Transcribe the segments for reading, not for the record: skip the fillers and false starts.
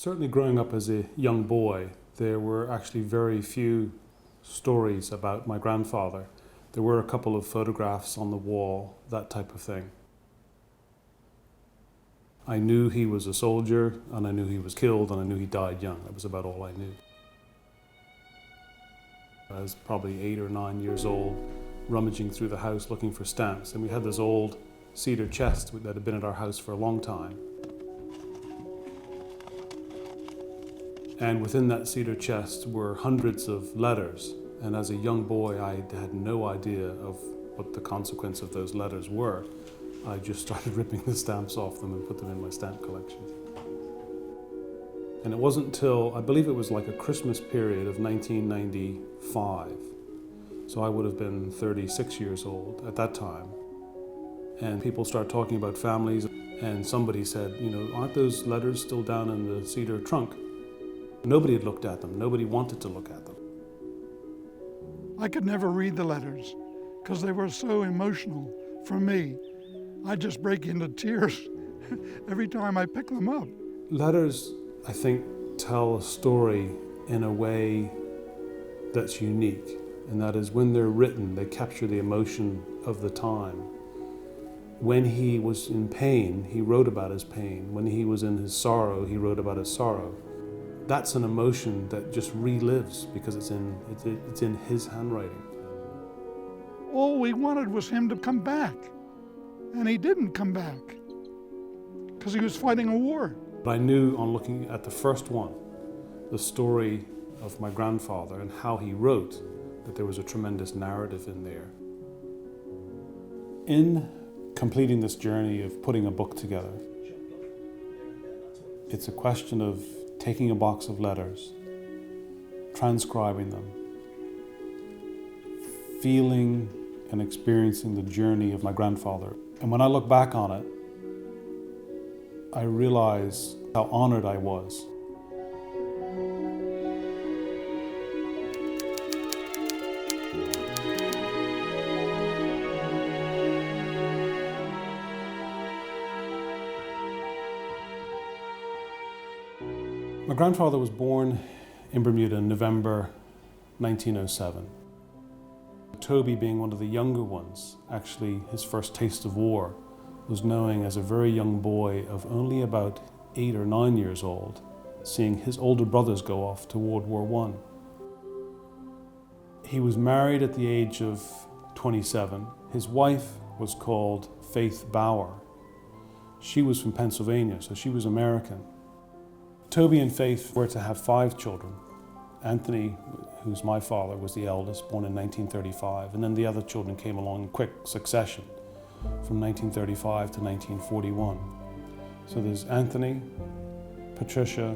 Certainly growing up as a young boy, there were actually very few stories about my grandfather. There were a couple of photographs on the wall, that type of thing. I knew he was a soldier, and I knew he was killed, and I knew he died young. That was about all I knew. I was probably 8 or 9 years old, rummaging through the house looking for stamps, and we had this old cedar chest that had been at our house for a long time. And within that cedar chest were hundreds of letters, and as a young boy I had no idea of what the consequence of those letters were. I just started ripping the stamps off them and put them in my stamp collection. And it wasn't until, I believe it was like a Christmas period of 1995, so I would have been 36 years old at that time, and people started talking about families, and somebody said, you know, aren't those letters still down in the cedar trunk? Nobody had looked at them. Nobody wanted to look at them. I could never read the letters because they were so emotional for me. I'd just break into tears every time I pick them up. Letters, I think, tell a story in a way that's unique, and that is when they're written, they capture the emotion of the time. When he was in pain, he wrote about his pain. When he was in his sorrow, he wrote about his sorrow. That's an emotion that just relives because it's in his handwriting. All we wanted was him to come back, and he didn't come back because he was fighting a war. But I knew on looking at the first one, the story of my grandfather and how he wrote, that there was a tremendous narrative in there. In completing this journey of putting a book together, it's a question of taking a box of letters, transcribing them, feeling and experiencing the journey of my grandfather. And when I look back on it, I realize how honored I was. My grandfather was born in Bermuda in November 1907. Toby, being one of the younger ones, actually his first taste of war was knowing as a very young boy of only about 8 or 9 years old, seeing his older brothers go off to World War I. He was married at the age of 27. His wife was called Faith Bauer. She was from Pennsylvania, so she was American. Toby and Faith were to have 5 children. Anthony, who's my father, was the eldest, born in 1935, and then the other children came along in quick succession from 1935 to 1941. So there's Anthony, Patricia,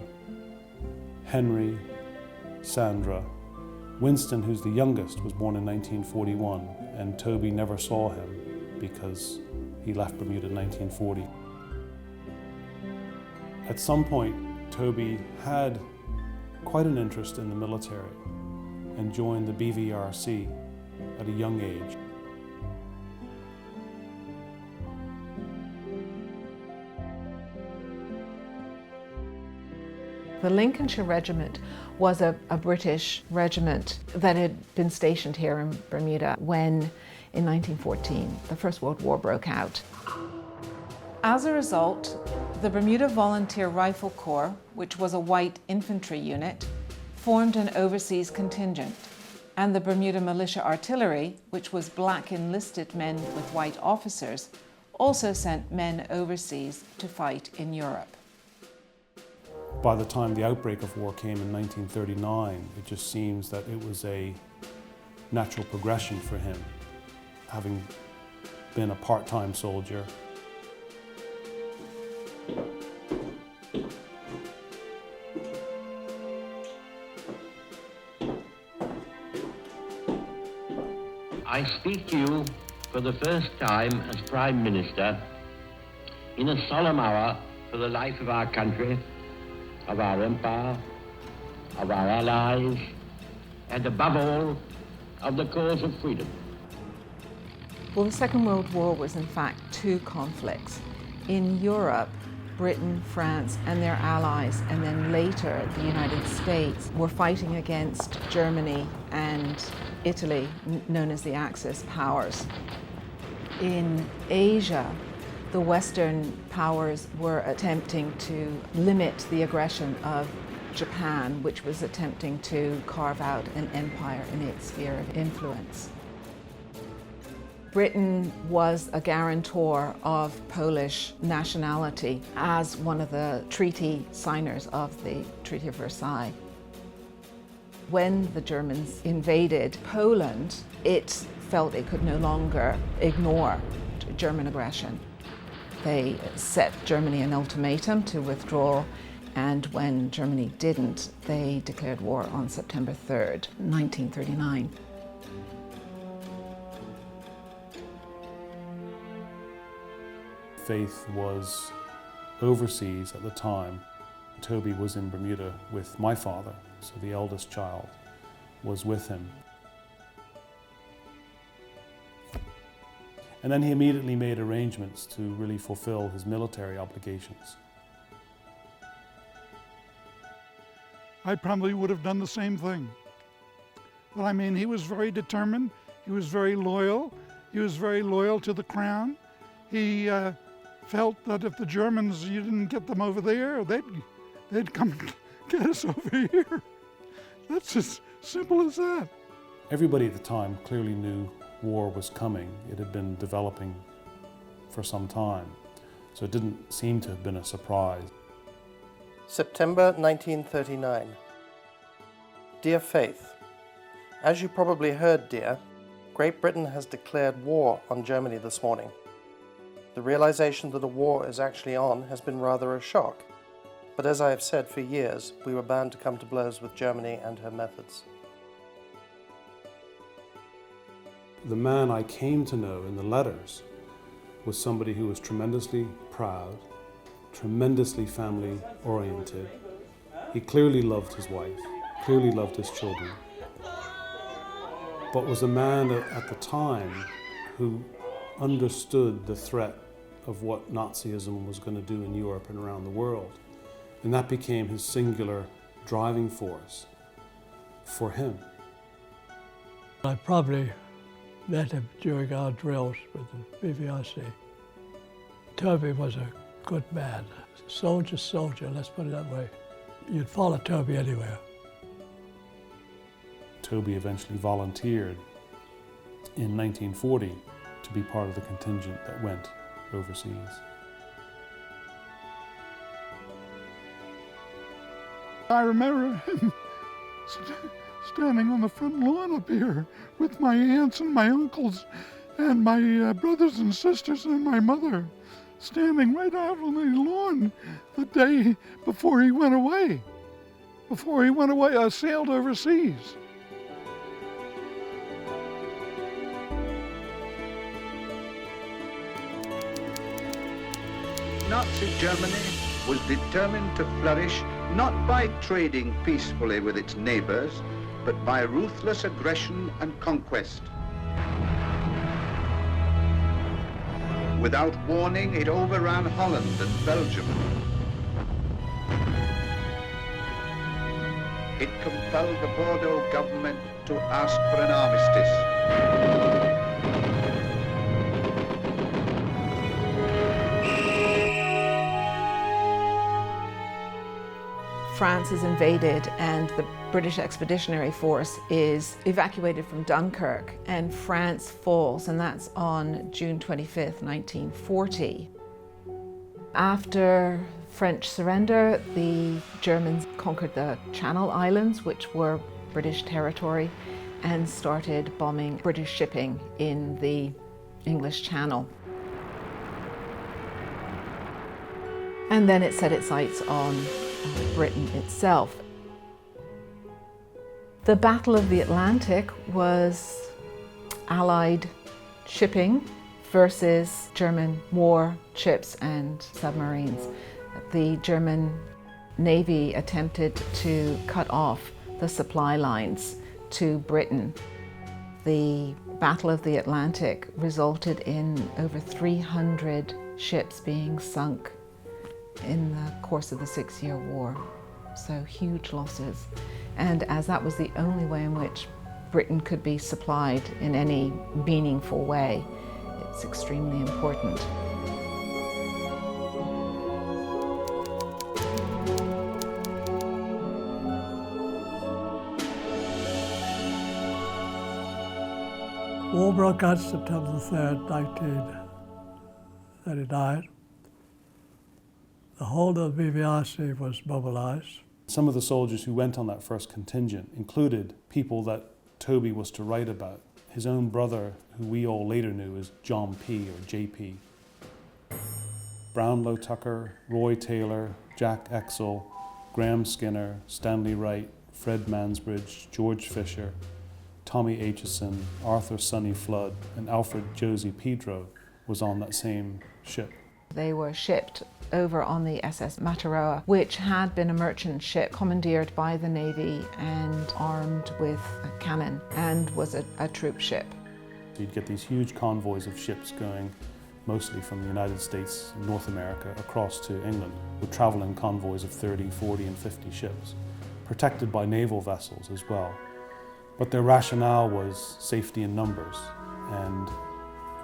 Henry, Sandra. Winston, who's the youngest, was born in 1941, and Toby never saw him because he left Bermuda in 1940. At some point, Toby had quite an interest in the military and joined the BVRC at a young age. The Lincolnshire Regiment was a British regiment that had been stationed here in Bermuda when, in 1914, the First World War broke out. As a result, the Bermuda Volunteer Rifle Corps, which was a white infantry unit, formed an overseas contingent, and the Bermuda Militia Artillery, which was black enlisted men with white officers, also sent men overseas to fight in Europe. By the time the outbreak of war came in 1939, it just seems that it was a natural progression for him, having been a part-time soldier. I speak to you for the first time as Prime Minister in a solemn hour for the life of our country, of our empire, of our allies, and above all, of the cause of freedom. Well, the Second World War was in fact 2 conflicts. In Europe, Britain, France, and their allies, and then later the United States, were fighting against Germany and Italy, known as the Axis powers. In Asia, the Western powers were attempting to limit the aggression of Japan, which was attempting to carve out an empire in its sphere of influence. Britain was a guarantor of Polish nationality as one of the treaty signers of the Treaty of Versailles. When the Germans invaded Poland, it felt it could no longer ignore German aggression. They set Germany an ultimatum to withdraw, and when Germany didn't, they declared war on September 3rd, 1939. Faith was overseas at the time. Toby was in Bermuda with my father, so the eldest child was with him. And then he immediately made arrangements to really fulfill his military obligations. I probably would have done the same thing. But I mean, he was very determined, he was very loyal to the crown. He felt that if the Germans, you didn't get them over there, they'd come get us over here. That's as simple as that. Everybody at the time clearly knew war was coming. It had been developing for some time, so it didn't seem to have been a surprise. September 1939. Dear Faith, as you probably heard, dear, Great Britain has declared war on Germany this morning. The realization that a war is actually on has been rather a shock, but as I have said for years, we were bound to come to blows with Germany and her methods. The man I came to know in the letters was somebody who was tremendously proud, tremendously family-oriented. He clearly loved his wife, clearly loved his children, but was a man at the time who understood the threat of what Nazism was going to do in Europe and around the world. And that became his singular driving force for him. I probably met him during our drills with the BVIC. Toby was a good man, soldier, let's put it that way. You'd follow Toby anywhere. Toby eventually volunteered in 1940 to be part of the contingent that went overseas. I remember him standing on the front lawn up here with my aunts and my uncles and my brothers and sisters and my mother, standing right out on the lawn the day before he went away. Before he went away, I sailed overseas. Nazi Germany was determined to flourish not by trading peacefully with its neighbors, but by ruthless aggression and conquest. Without warning, it overran Holland and Belgium. It compelled the Bordeaux government to ask for an armistice. France is invaded and the British Expeditionary Force is evacuated from Dunkirk, and France falls, and that's on June 25th, 1940. After French surrender, the Germans conquered the Channel Islands, which were British territory, and started bombing British shipping in the English Channel. And then it set its sights on Britain itself. The Battle of the Atlantic was Allied shipping versus German war ships and submarines. The German Navy attempted to cut off the supply lines to Britain. The Battle of the Atlantic resulted in over 300 ships being sunk in the course of the 6-year war. So huge losses. And as that was the only way in which Britain could be supplied in any meaningful way, it's extremely important. War broke out September the 3rd, 1939. The whole of the WWII was mobilized. Some of the soldiers who went on that first contingent included people that Toby was to write about. His own brother, who we all later knew as John P. or JP. Brownlow Tucker, Roy Taylor, Jack Exel, Graham Skinner, Stanley Wright, Fred Mansbridge, George Fisher, Tommy Aitchison, Arthur Sonny Flood, and Alfred Josie Pedro was on that same ship. They were shipped over on the SS Mataroa, which had been a merchant ship commandeered by the Navy and armed with a cannon, and was a troop ship. You'd get these huge convoys of ships going mostly from the United States, North America, across to England, would travel in convoys of 30, 40 and 50 ships, protected by naval vessels as well. But their rationale was safety in numbers, and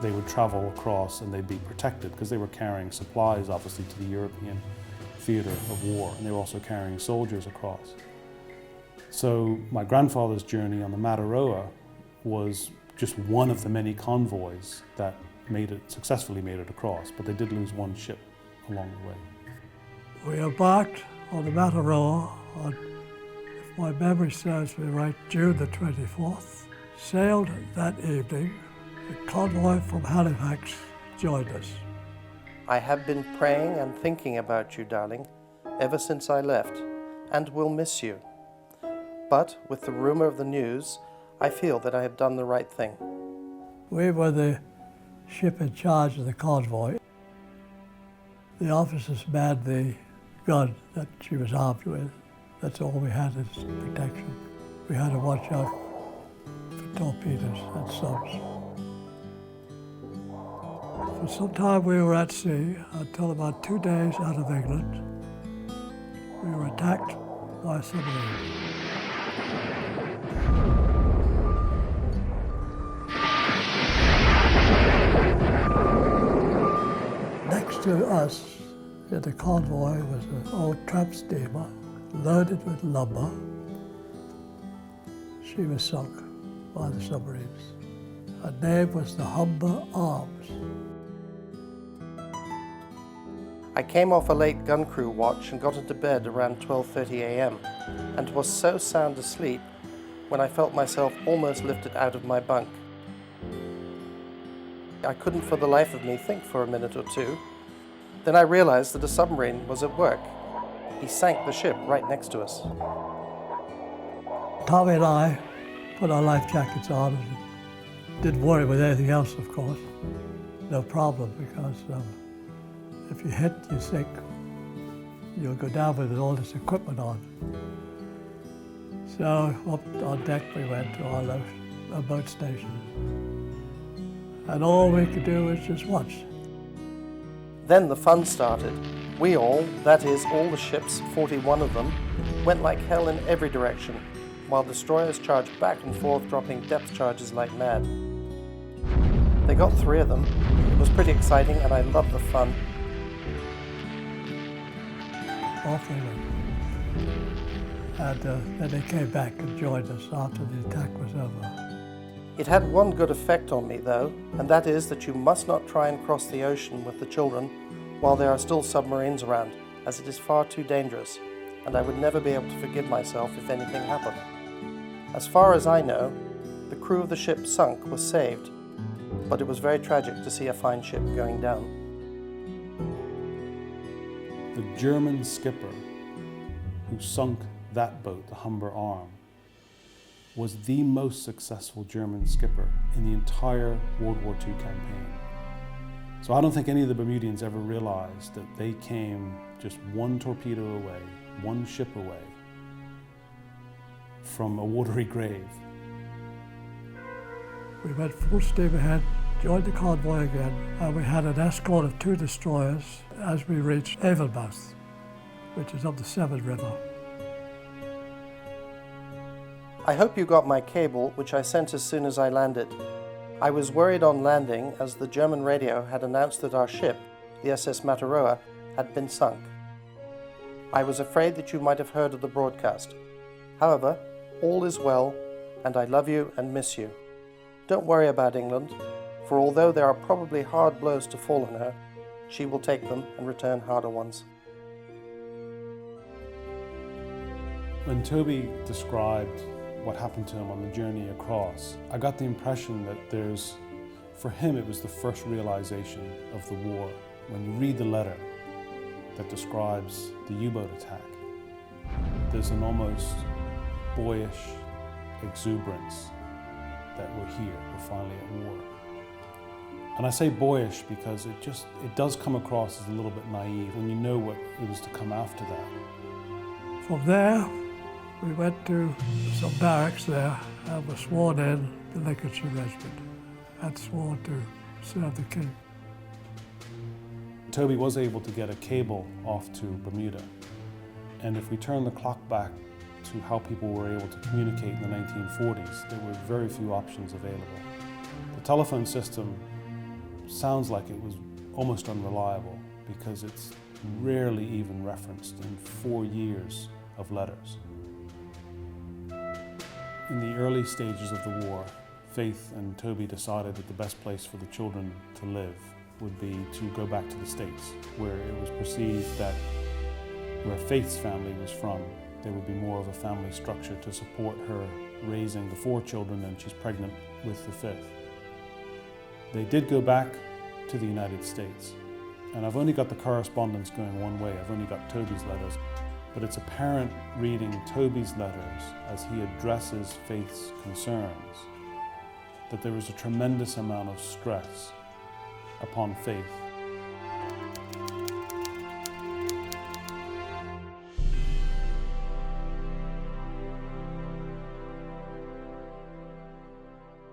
they would travel across and they'd be protected because they were carrying supplies, obviously, to the European theatre of war, and they were also carrying soldiers across. So my grandfather's journey on the Mataroa was just one of the many convoys that successfully made it across, but they did lose one ship along the way. We embarked on the Mataroa on, if my memory serves me right, June the 24th, sailed that evening. The convoy from Halifax joined us. I have been praying and thinking about you, darling, ever since I left, and will miss you. But with the rumor of the news, I feel that I have done the right thing. We were the ship in charge of the convoy. The officers manned the gun that she was armed with. That's all we had as protection. We had to watch out for torpedoes and subs. For some time we were at sea until about 2 days out of England. We were attacked by a submarine. Next to us in the convoy was an old tramp steamer loaded with lumber. She was sunk by the submarines. Her name was the Humber Arms. I came off a late gun crew watch and got into bed around 12:30 a.m. and was so sound asleep when I felt myself almost lifted out of my bunk. I couldn't for the life of me think for a minute or two. Then I realized that a submarine was at work. He sank the ship right next to us. Tommy and I put our life jackets on and didn't worry with anything else, of course. No problem, because if you hit, you sink. You'll go down with all this equipment on. So up on deck we went to our boat station. And all we could do was just watch. Then the fun started. We all, that is, all the ships, 41 of them, went like hell in every direction, while destroyers charged back and forth, dropping depth charges like mad. They got 3 of them. It was pretty exciting, and I loved the fun. Off they went. And then they came back and joined us after the attack was over. It had one good effect on me, though, and that is that you must not try and cross the ocean with the children while there are still submarines around, as it is far too dangerous, and I would never be able to forgive myself if anything happened. As far as I know, the crew of the ship sunk was saved, but it was very tragic to see a fine ship going down. The German skipper who sunk that boat, the Humber Arm, was the most successful German skipper in the entire World War II campaign. So I don't think any of the Bermudians ever realized that they came just one torpedo away, one ship away from a watery grave. We went full steam ahead joined the convoy again, and we had an escort of 2 destroyers as we reached Avonmouth, which is up the Severn River. I hope you got my cable, which I sent as soon as I landed. I was worried on landing as the German radio had announced that our ship, the SS Mataroa, had been sunk. I was afraid that you might have heard of the broadcast. However, all is well, and I love you and miss you. Don't worry about England, for although there are probably hard blows to fall on her, she will take them and return harder ones. When Toby described what happened to him on the journey across, I got the impression that for him it was the first realization of the war. When you read the letter that describes the U-boat attack, there's an almost boyish exuberance that we're here, we're finally at war. And I say boyish because it does come across as a little bit naive when you know what it was to come after that. From there, we went to some barracks there and were sworn in the Lincolnshire Regiment and sworn to serve the King. Toby was able to get a cable off to Bermuda. And if we turn the clock back to how people were able to communicate in the 1940s, there were very few options available. The telephone system sounds like it was almost unreliable because it's rarely even referenced in 4 years of letters. In the early stages of the war, Faith and Toby decided that the best place for the children to live would be to go back to the States, where it was perceived that where Faith's family was from, there would be more of a family structure to support her raising the 4 children, and she's pregnant with the 5th. They did go back to the United States, and I've only got the correspondence going one way. I've only got Toby's letters, but it's apparent reading Toby's letters as he addresses Faith's concerns that there was a tremendous amount of stress upon Faith.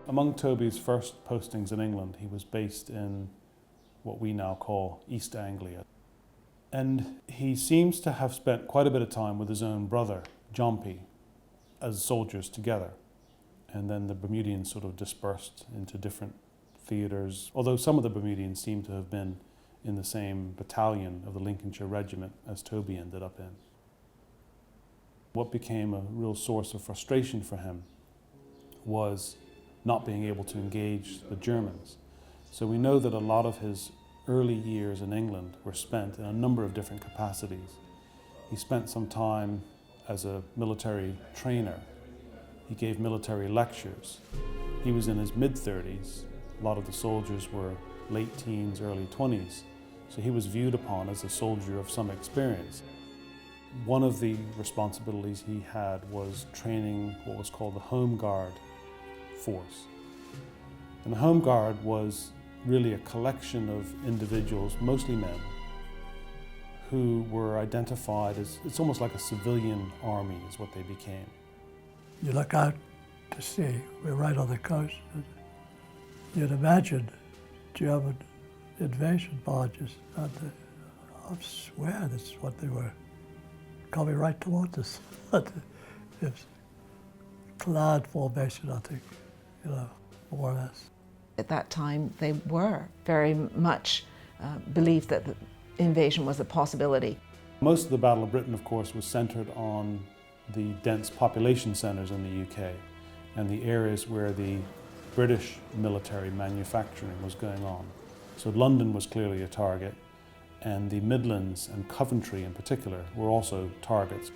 Among Toby's first postings in England, he was based in what we now call East Anglia. And he seems to have spent quite a bit of time with his own brother, Jompy, as soldiers together. And then the Bermudians sort of dispersed into different theatres, although some of the Bermudians seem to have been in the same battalion of the Lincolnshire Regiment as Toby ended up in. What became a real source of frustration for him was not being able to engage the Germans. So we know that a lot of his early years in England were spent in a number of different capacities. He spent some time as a military trainer. He gave military lectures. He was in his mid-30s. A lot of the soldiers were late teens, early 20s. So he was viewed upon as a soldier of some experience. One of the responsibilities he had was training what was called the Home Guard force. And the Home Guard was really a collection of individuals, mostly men, who were identified as, it's almost like a civilian army is what they became. You look out to sea, we're right on the coast. You'd imagine German invasion barges, and I swear that's what they were, coming right towards us. It's cloud formation, I think, more or less. At that time, they were very much believed that the invasion was a possibility. Most of the Battle of Britain, of course, was centred on the dense population centres in the UK and the areas where the British military manufacturing was going on. So London was clearly a target, and the Midlands and Coventry in particular were also targets.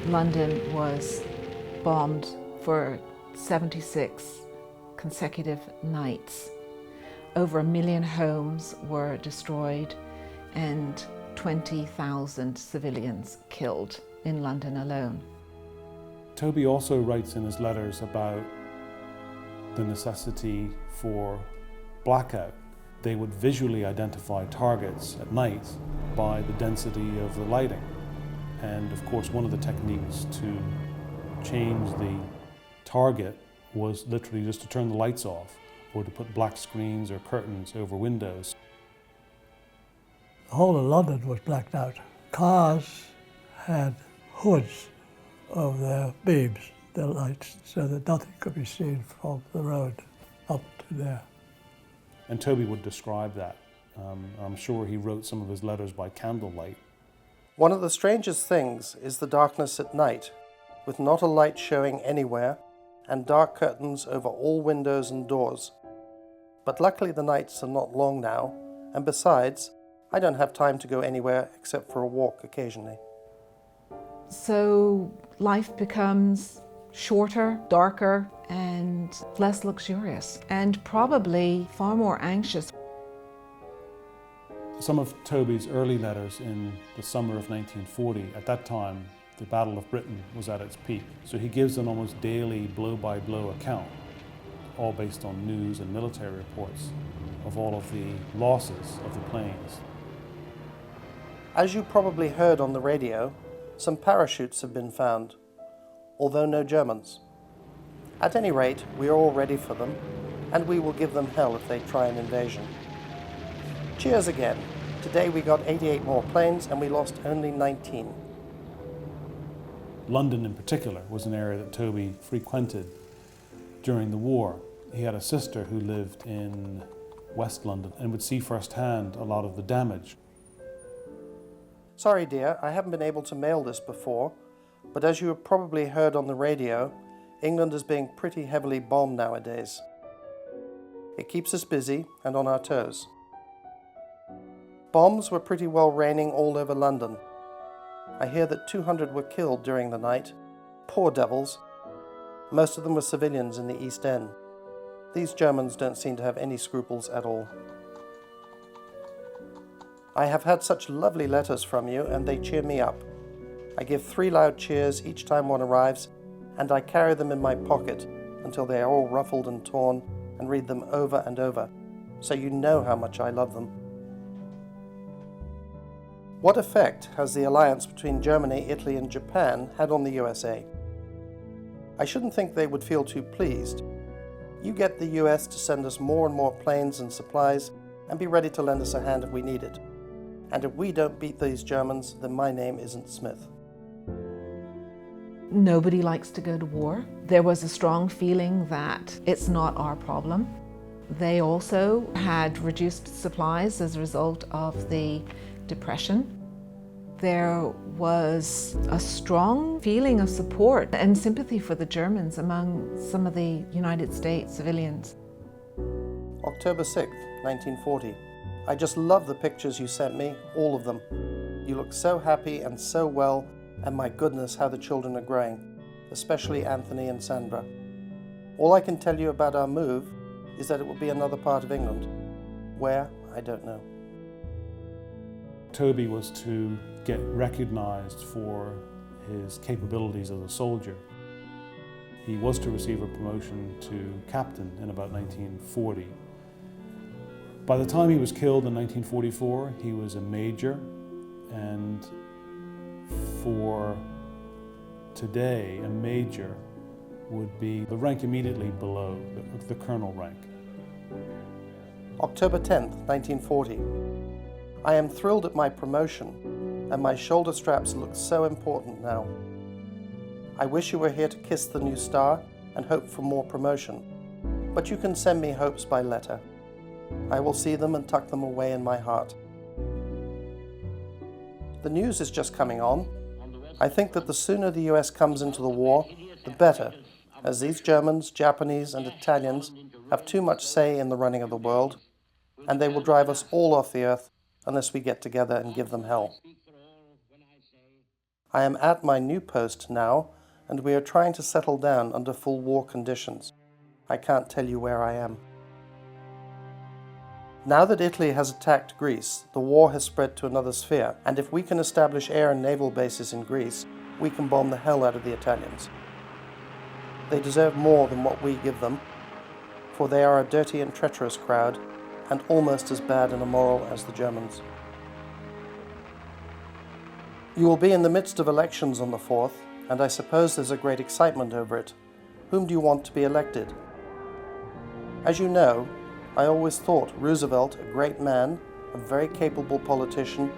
London was bombed for 76 consecutive nights. Over 1 million homes were destroyed and 20,000 civilians killed in London alone. Toby also writes in his letters about the necessity for blackout. They would visually identify targets at night by the density of the lighting. And of course, one of the techniques to change the target was literally just to turn the lights off or to put black screens or curtains over windows. The whole of London was blacked out. Cars had hoods over their beams, their lights, so that nothing could be seen from the road up to there. And Toby would describe that. I'm sure he wrote some of his letters by candlelight. One of the strangest things is the darkness at night, with not a light showing anywhere, and dark curtains over all windows and doors. But luckily the nights are not long now, and besides, I don't have time to go anywhere except for a walk occasionally. So life becomes shorter, darker, and less luxurious, and probably far more anxious. Some of Toby's early letters in the summer of 1940, at that time, the Battle of Britain was at its peak. So he gives an almost daily blow-by-blow account, all based on news and military reports, of all of the losses of the planes. As you probably heard on the radio, some parachutes have been found, although no Germans. At any rate, we are all ready for them, and we will give them hell if they try an invasion. Cheers again. Today we got 88 more planes and we lost only 19. London in particular was an area that Toby frequented during the war. He had a sister who lived in West London and would see firsthand a lot of the damage. Sorry dear, I haven't been able to mail this before, but as you have probably heard on the radio, England is being pretty heavily bombed nowadays. It keeps us busy and on our toes. Bombs were pretty well raining all over London. I hear that 200 were killed during the night. Poor devils. Most of them were civilians in the East End. These Germans don't seem to have any scruples at all. I have had such lovely letters from you, and they cheer me up. I give 3 loud cheers each time one arrives, and I carry them in my pocket until they are all ruffled and torn, and read them over and over, so you know how much I love them. What effect has the alliance between Germany, Italy and Japan had on the USA? I shouldn't think they would feel too pleased. You get the US to send us more and more planes and supplies and be ready to lend us a hand if we need it. And if we don't beat these Germans, then my name isn't Smith. Nobody likes to go to war. There was a strong feeling that it's not our problem. They also had reduced supplies as a result of the Depression. There was a strong feeling of support and sympathy for the Germans among some of the United States civilians. October 6th, 1940. I just love the pictures you sent me, all of them. You look so happy and so well, and my goodness, how the children are growing, especially Anthony and Sandra. All I can tell you about our move is that it will be another part of England. Where, I don't know. Toby was to get recognized for his capabilities as a soldier. He was to receive a promotion to captain in about 1940. By the time he was killed in 1944, he was a major, and for today, a major would be the rank immediately below the colonel rank. October 10th, 1940. I am thrilled at my promotion, and my shoulder straps look so important now. I wish you were here to kiss the new star and hope for more promotion, but you can send me hopes by letter. I will see them and tuck them away in my heart. The news is just coming on. I think that the sooner the US comes into the war, the better, as these Germans, Japanese and Italians have too much say in the running of the world, and they will drive us all off the earth unless we get together and give them hell. I am at my new post now, and we are trying to settle down under full war conditions. I can't tell you where I am. Now that Italy has attacked Greece, the war has spread to another sphere, and if we can establish air and naval bases in Greece, we can bomb the hell out of the Italians. They deserve more than what we give them, for they are a dirty and treacherous crowd, and almost as bad and immoral as the Germans. You will be in the midst of elections on the 4th, and I suppose there's a great excitement over it. Whom do you want to be elected? As you know, I always thought Roosevelt a great man, a very capable politician,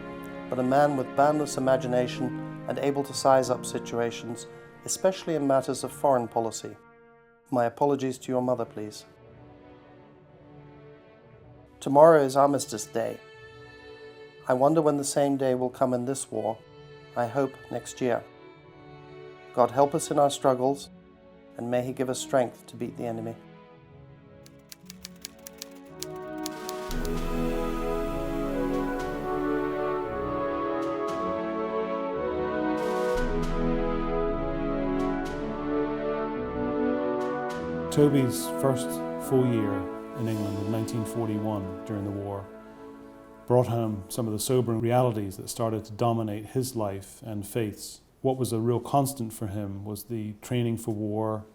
but a man with boundless imagination and able to size up situations, especially in matters of foreign policy. My apologies to your mother, please. Tomorrow is Armistice Day. I wonder when the same day will come in this war. I hope next year. God help us in our struggles, and may He give us strength to beat the enemy. Toby's first full year in England in 1941 during the war brought home some of the sobering realities that started to dominate his life and faiths. What was a real constant for him was the training for war,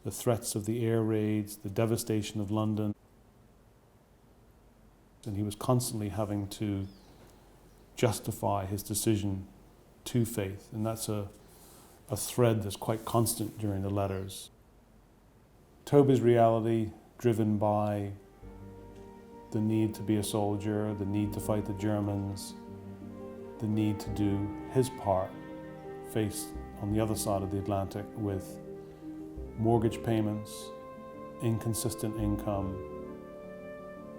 the threats of the air raids, the devastation of London. And he was constantly having to justify his decision to faith. And that's a thread that's quite constant during the letters. Toby's reality, driven by the need to be a soldier, the need to fight the Germans, the need to do his part, faced on the other side of the Atlantic with mortgage payments, inconsistent income,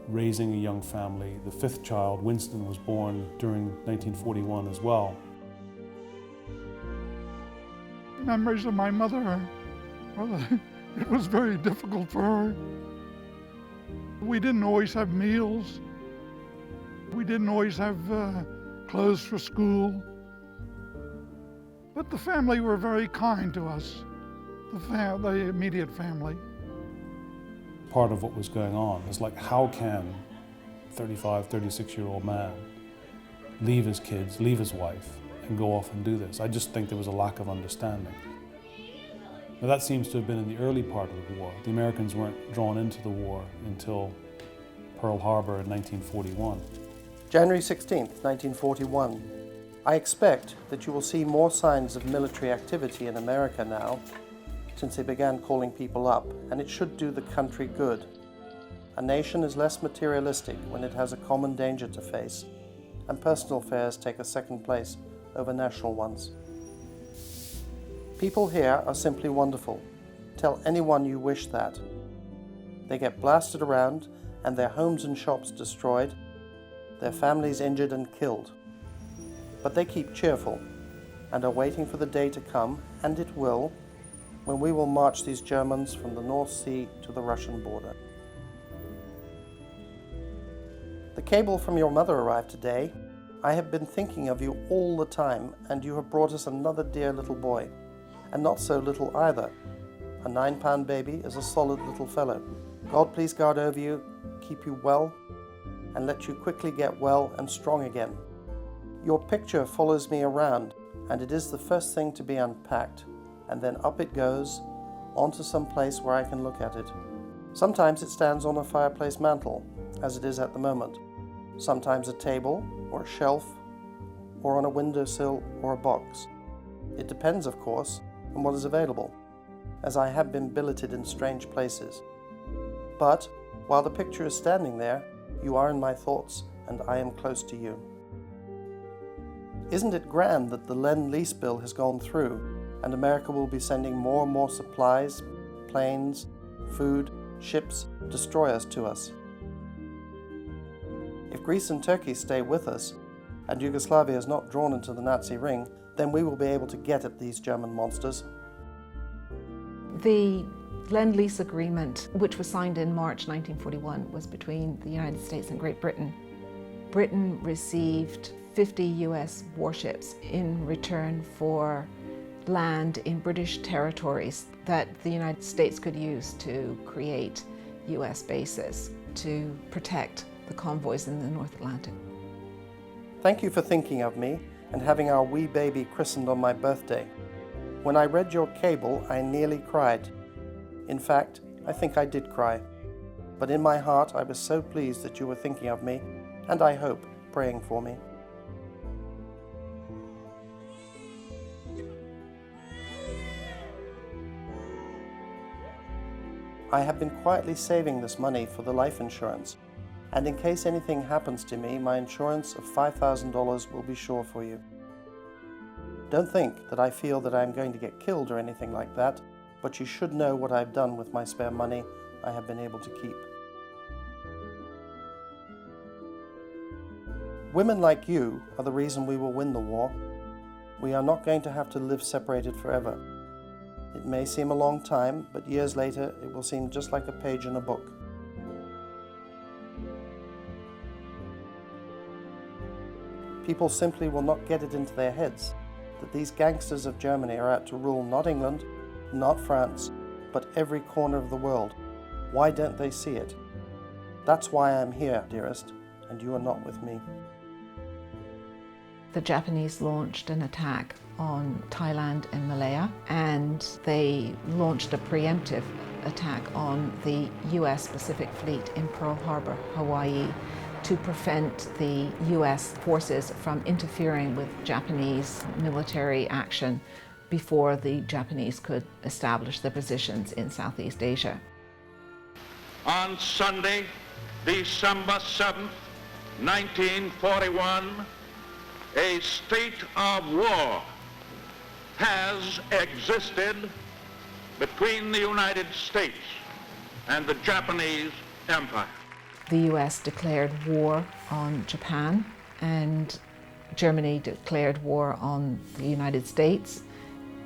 raising a young family. The 5th child, Winston, was born during 1941 as well. Memories of my mother, well, it was very difficult for her. We didn't always have meals. We didn't always have clothes for school. But the family were very kind to us, the immediate family. Part of what was going on is like, how can a 35, 36-year-old man leave his kids, leave his wife, and go off and do this? I just think there was a lack of understanding. Now that seems to have been in the early part of the war. The Americans weren't drawn into the war until Pearl Harbor in 1941. January 16th, 1941. I expect that you will see more signs of military activity in America now, since they began calling people up, and it should do the country good. A nation is less materialistic when it has a common danger to face, and personal affairs take a second place over national ones. People here are simply wonderful. Tell anyone you wish that. They get blasted around and their homes and shops destroyed, their families injured and killed. But they keep cheerful and are waiting for the day to come, and it will, when we will march these Germans from the North Sea to the Russian border. The cable from your mother arrived today. I have been thinking of you all the time, and you have brought us another dear little boy. And not so little either. A 9-pound baby is a solid little fellow. God please guard over you, keep you well, and let you quickly get well and strong again. Your picture follows me around, and it is the first thing to be unpacked, and then up it goes, onto some place where I can look at it. Sometimes it stands on a fireplace mantel, as it is at the moment. Sometimes a table, or a shelf, or on a windowsill or a box. It depends, of course, on what is available, as I have been billeted in strange places. But while the picture is standing there, you are in my thoughts, and I am close to you. Isn't it grand that the Lend-Lease bill has gone through, and America will be sending more and more supplies, planes, food, ships, destroyers to us? If Greece and Turkey stay with us, and Yugoslavia is not drawn into the Nazi ring, then we will be able to get at these German monsters. The Lend-Lease agreement, which was signed in March 1941, was between the United States and Great Britain. Britain received 50 US warships in return for land in British territories that the United States could use to create US bases to protect the convoys in the North Atlantic. Thank you for thinking of me and having our wee baby christened on my birthday. When I read your cable, I nearly cried. In fact, I think I did cry. But in my heart, I was so pleased that you were thinking of me, and I hope praying for me. I have been quietly saving this money for the life insurance, and in case anything happens to me, my insurance of $5,000 will be sure for you. Don't think that I feel that I am going to get killed or anything like that, but you should know what I've done with my spare money I have been able to keep. Women like you are the reason we will win the war. We are not going to have to live separated forever. It may seem a long time, but years later it will seem just like a page in a book. People simply will not get it into their heads that these gangsters of Germany are out to rule not England, not France, but every corner of the world. Why don't they see it? That's why I'm here, dearest, and you are not with me. The Japanese launched an attack on Thailand and Malaya, and they launched a preemptive attack on the US Pacific Fleet in Pearl Harbor, Hawaii, to prevent the US forces from interfering with Japanese military action before the Japanese could establish their positions in Southeast Asia. On Sunday, December 7th, 1941, a state of war has existed between the United States and the Japanese Empire. The US declared war on Japan, and Germany declared war on the United States,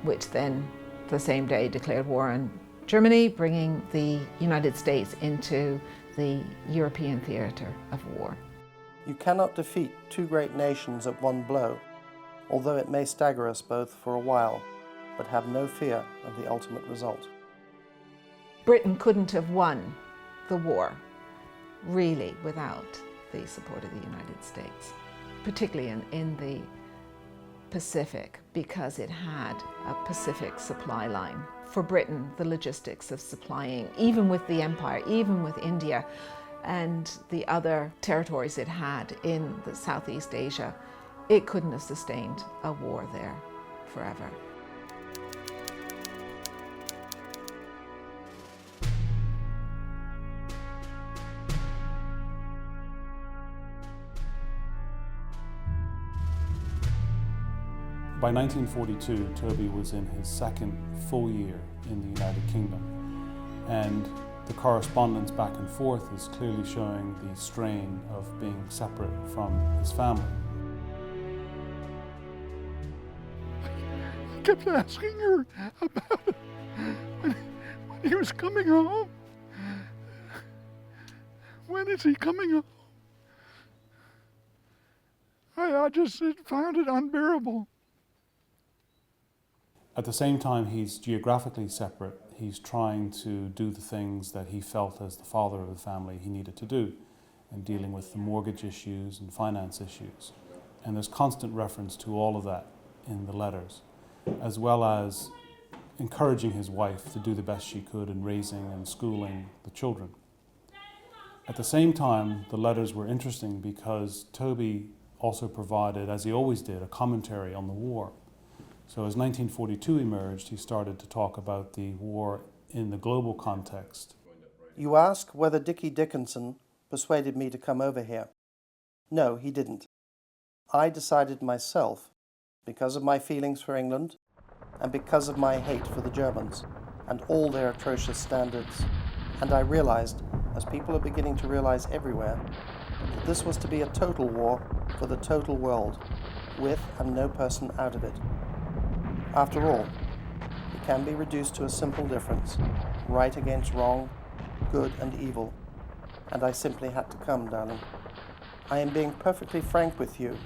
which then the same day declared war on Germany, bringing the United States into the European theater of war. You cannot defeat two great nations at one blow, although it may stagger us both for a while, but have no fear of the ultimate result. Britain couldn't have won the war, really, without the support of the United States, particularly in the Pacific, because it had a Pacific supply line. For Britain, the logistics of supplying, even with the Empire, even with India, and the other territories it had in the Southeast Asia, it couldn't have sustained a war there forever. By 1942, Toby was in his second full year in the United Kingdom, and the correspondence back and forth is clearly showing the strain of being separate from his family. I kept asking her about it when he was coming home. When is he coming home? I just found it unbearable. At the same time he's geographically separate, he's trying to do the things that he felt as the father of the family he needed to do, and dealing with the mortgage issues and finance issues. And there's constant reference to all of that in the letters, as well as encouraging his wife to do the best she could in raising and schooling the children. At the same time, the letters were interesting because Toby also provided, as he always did, a commentary on the war. So as 1942 emerged, he started to talk about the war in the global context. You ask whether Dickie Dickinson persuaded me to come over here. No, he didn't. I decided myself, because of my feelings for England, and because of my hate for the Germans, and all their atrocious standards. And I realized, as people are beginning to realize everywhere, that this was to be a total war for the total world, with and no person out of it. After all, it can be reduced to a simple difference, right against wrong, good and evil, and I simply had to come, darling. I am being perfectly frank with you,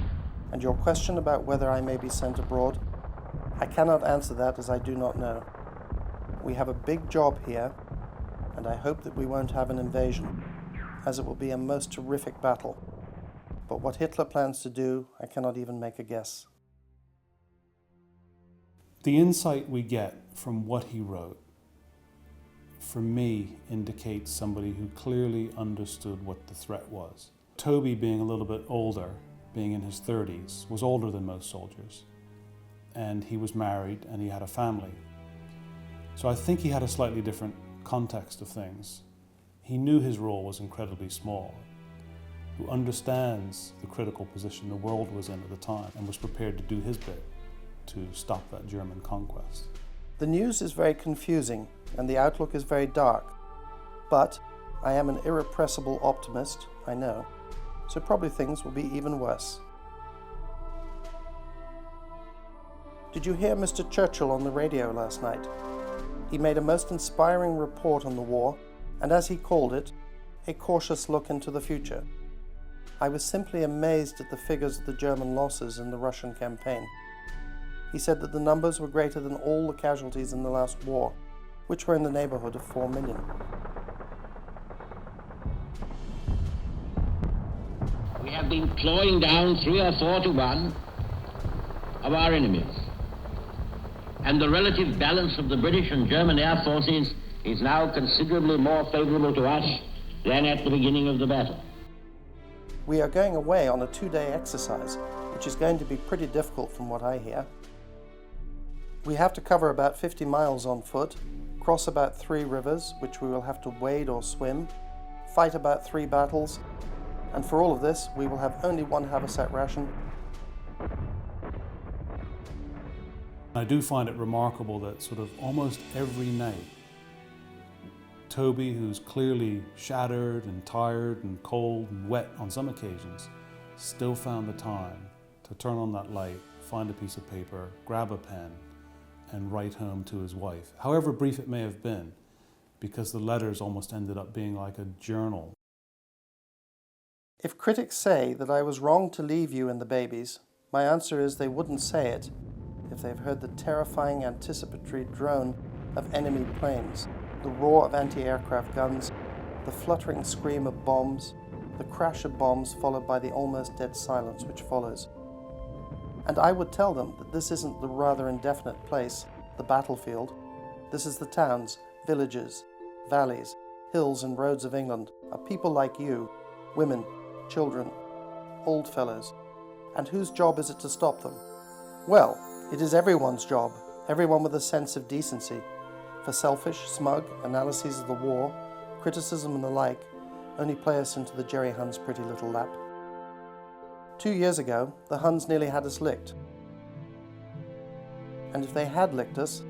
and your question about whether I may be sent abroad, I cannot answer that as I do not know. We have a big job here, and I hope that we won't have an invasion. as it will be a most terrific battle. But what Hitler plans to do, I cannot even make a guess. The insight we get from what he wrote, for me, indicates somebody who clearly understood what the threat was. Toby, being a little bit older, being in his 30s, was older than most soldiers. And he was married and he had a family. So I think he had a slightly different context of things. He knew his role was incredibly small, who understands the critical position the world was in at the time and was prepared to do his bit to stop that German conquest. The news is very confusing and the outlook is very dark, but I am an irrepressible optimist, I know, so probably things will be even worse. Did you hear Mr. Churchill on the radio last night? He made a most inspiring report on the war, and as he called it, a cautious look into the future. I was simply amazed at the figures of the German losses in the Russian campaign. He said that the numbers were greater than all the casualties in the last war, which were in the neighborhood of 4 million. We have been clawing down 3 or 4 to 1 of our enemies. And the relative balance of the British and German air forces is now considerably more favorable to us than at the beginning of the battle. We are going away on a 2-day exercise, which is going to be pretty difficult from what I hear. We have to cover about 50 miles on foot, cross about 3 rivers, which we will have to wade or swim, fight about 3 battles, and for all of this, we will have only 1 haversack ration. I do find it remarkable that sort of almost every night, Toby, who's clearly shattered and tired and cold and wet on some occasions, still found the time to turn on that light, find a piece of paper, grab a pen, and write home to his wife, however brief it may have been, because the letters almost ended up being like a journal. If critics say that I was wrong to leave you and the babies, my answer is they wouldn't say it if they've heard the terrifying anticipatory drone of enemy planes, the roar of anti-aircraft guns, the fluttering scream of bombs, the crash of bombs followed by the almost dead silence which follows. And I would tell them that this isn't the rather indefinite place, the battlefield. This is the towns, villages, valleys, hills and roads of England, of people like you, women, children, old fellows. And whose job is it to stop them? Well, it is everyone's job, everyone with a sense of decency. For selfish, smug analyses of the war, criticism and the like, only play us into the Jerry Huns' pretty little lap. 2 years ago, the Huns nearly had us licked. And if they had licked us,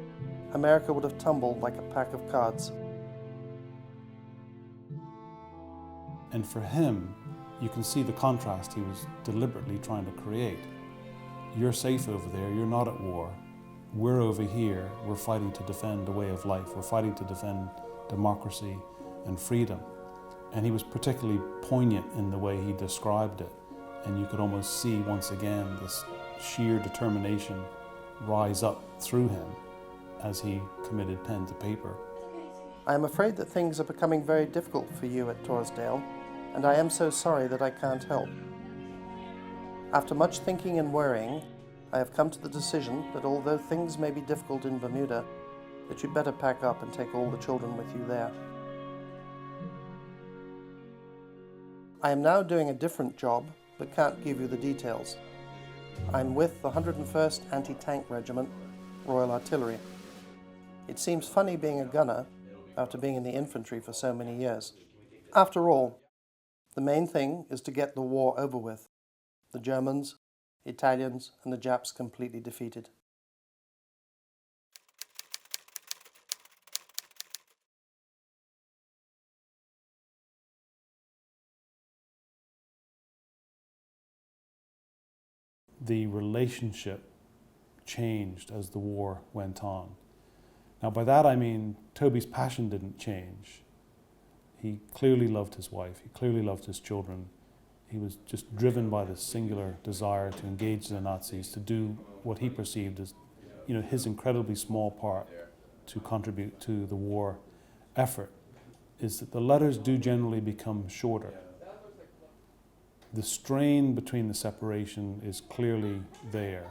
America would have tumbled like a pack of cards. And for him, you can see the contrast he was deliberately trying to create. You're safe over there, you're not at war. We're over here, we're fighting to defend a way of life, we're fighting to defend democracy and freedom. And he was particularly poignant in the way he described it. And you could almost see once again this sheer determination rise up through him as he committed pen to paper. I am afraid that things are becoming very difficult for you at Torresdale, and I am so sorry that I can't help. After much thinking and worrying, I have come to the decision that although things may be difficult in Bermuda, that you'd better pack up and take all the children with you there. I am now doing a different job, but can't give you the details. I'm with the 101st Anti-Tank Regiment, Royal Artillery. It seems funny being a gunner after being in the infantry for so many years. After all, the main thing is to get the war over with. The Germans, Italians, and the Japs completely defeated. The relationship changed as the war went on. Now by that I mean Toby's passion didn't change. He clearly loved his wife, he clearly loved his children. He was just driven by this singular desire to engage the Nazis, to do what he perceived as, his incredibly small part to contribute to the war effort. is that the letters do generally become shorter. The strain between the separation is clearly there.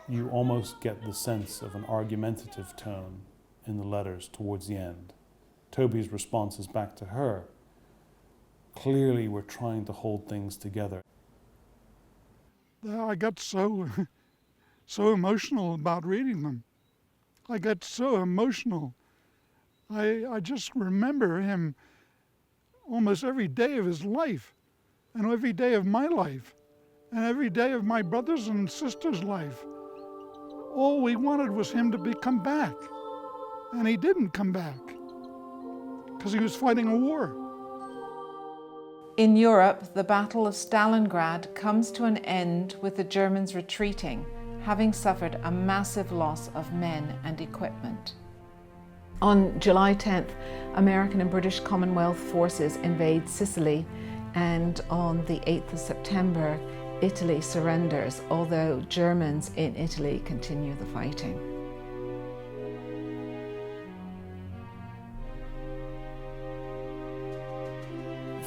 You almost get the sense of an argumentative tone in the letters towards the end. Toby's responses back to her clearly were trying to hold things together. I got so emotional about reading them. I got so emotional. I just remember him almost every day of his life, and every day of my life, and every day of my brothers and sisters' life. All we wanted was him to come back, and he didn't come back because he was fighting a war. In Europe, the Battle of Stalingrad comes to an end with the Germans retreating, having suffered a massive loss of men and equipment. On July 10th, American and British Commonwealth forces invade Sicily, and on the 8th of September, Italy surrenders, although Germans in Italy continue the fighting.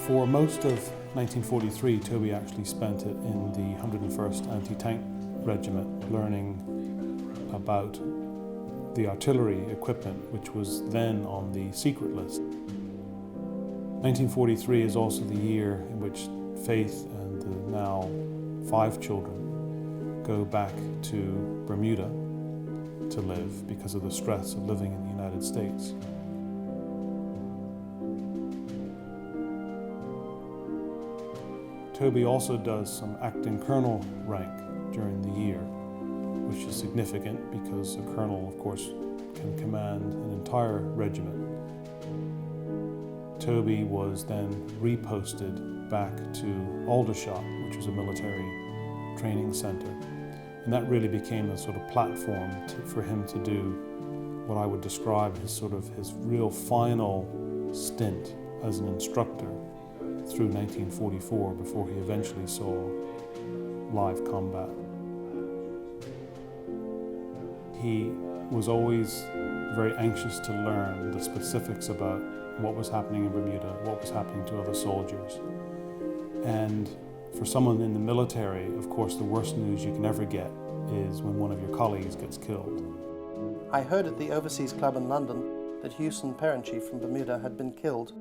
For most of 1943, Toby actually spent it in the 101st Anti-Tank Regiment, learning about the artillery equipment, which was then on the secret list. 1943 is also the year in which Faith and the now 5 children go back to Bermuda to live because of the stress of living in the United States. Toby also does some acting colonel rank during the year, which is significant because a colonel, of course, can command an entire regiment. Toby was then reposted back to Aldershot, which was a military training center. And that really became a sort of platform for him to do what I would describe as sort of his real final stint as an instructor through 1944 before he eventually saw live combat. He was always very anxious to learn the specifics about what was happening in Bermuda, what was happening to other soldiers. And for someone in the military, of course, the worst news you can ever get is when one of your colleagues gets killed. I heard at the Overseas Club in London that Houston Perenchi from Bermuda had been killed.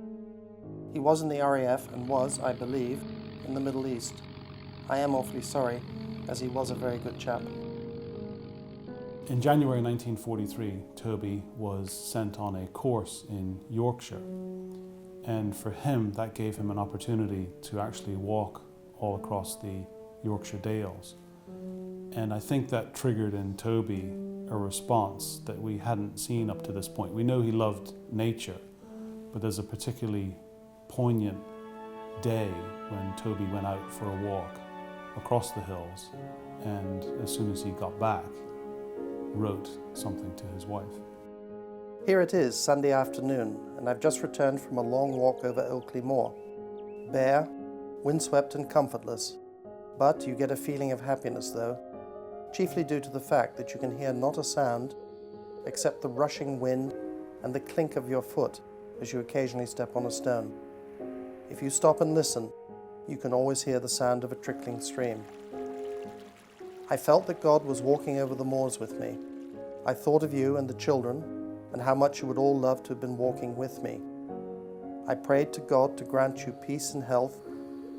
He was in the RAF and was, I believe, in the Middle East. I am awfully sorry, as he was a very good chap. In January 1943, Toby was sent on a course in Yorkshire. And for him, that gave him an opportunity to actually walk all across the Yorkshire Dales. And I think that triggered in Toby a response that we hadn't seen up to this point. We know he loved nature, but there's a particularly poignant day when Toby went out for a walk across the hills, and as soon as he got back, wrote something to his wife. Here it is, Sunday afternoon, and I've just returned from a long walk over Ilkley Moor. Bare, windswept and comfortless, but you get a feeling of happiness though, chiefly due to the fact that you can hear not a sound except the rushing wind and the clink of your foot as you occasionally step on a stone. If you stop and listen, you can always hear the sound of a trickling stream. I felt that God was walking over the moors with me. I thought of you and the children, and how much you would all love to have been walking with me. I prayed to God to grant you peace and health,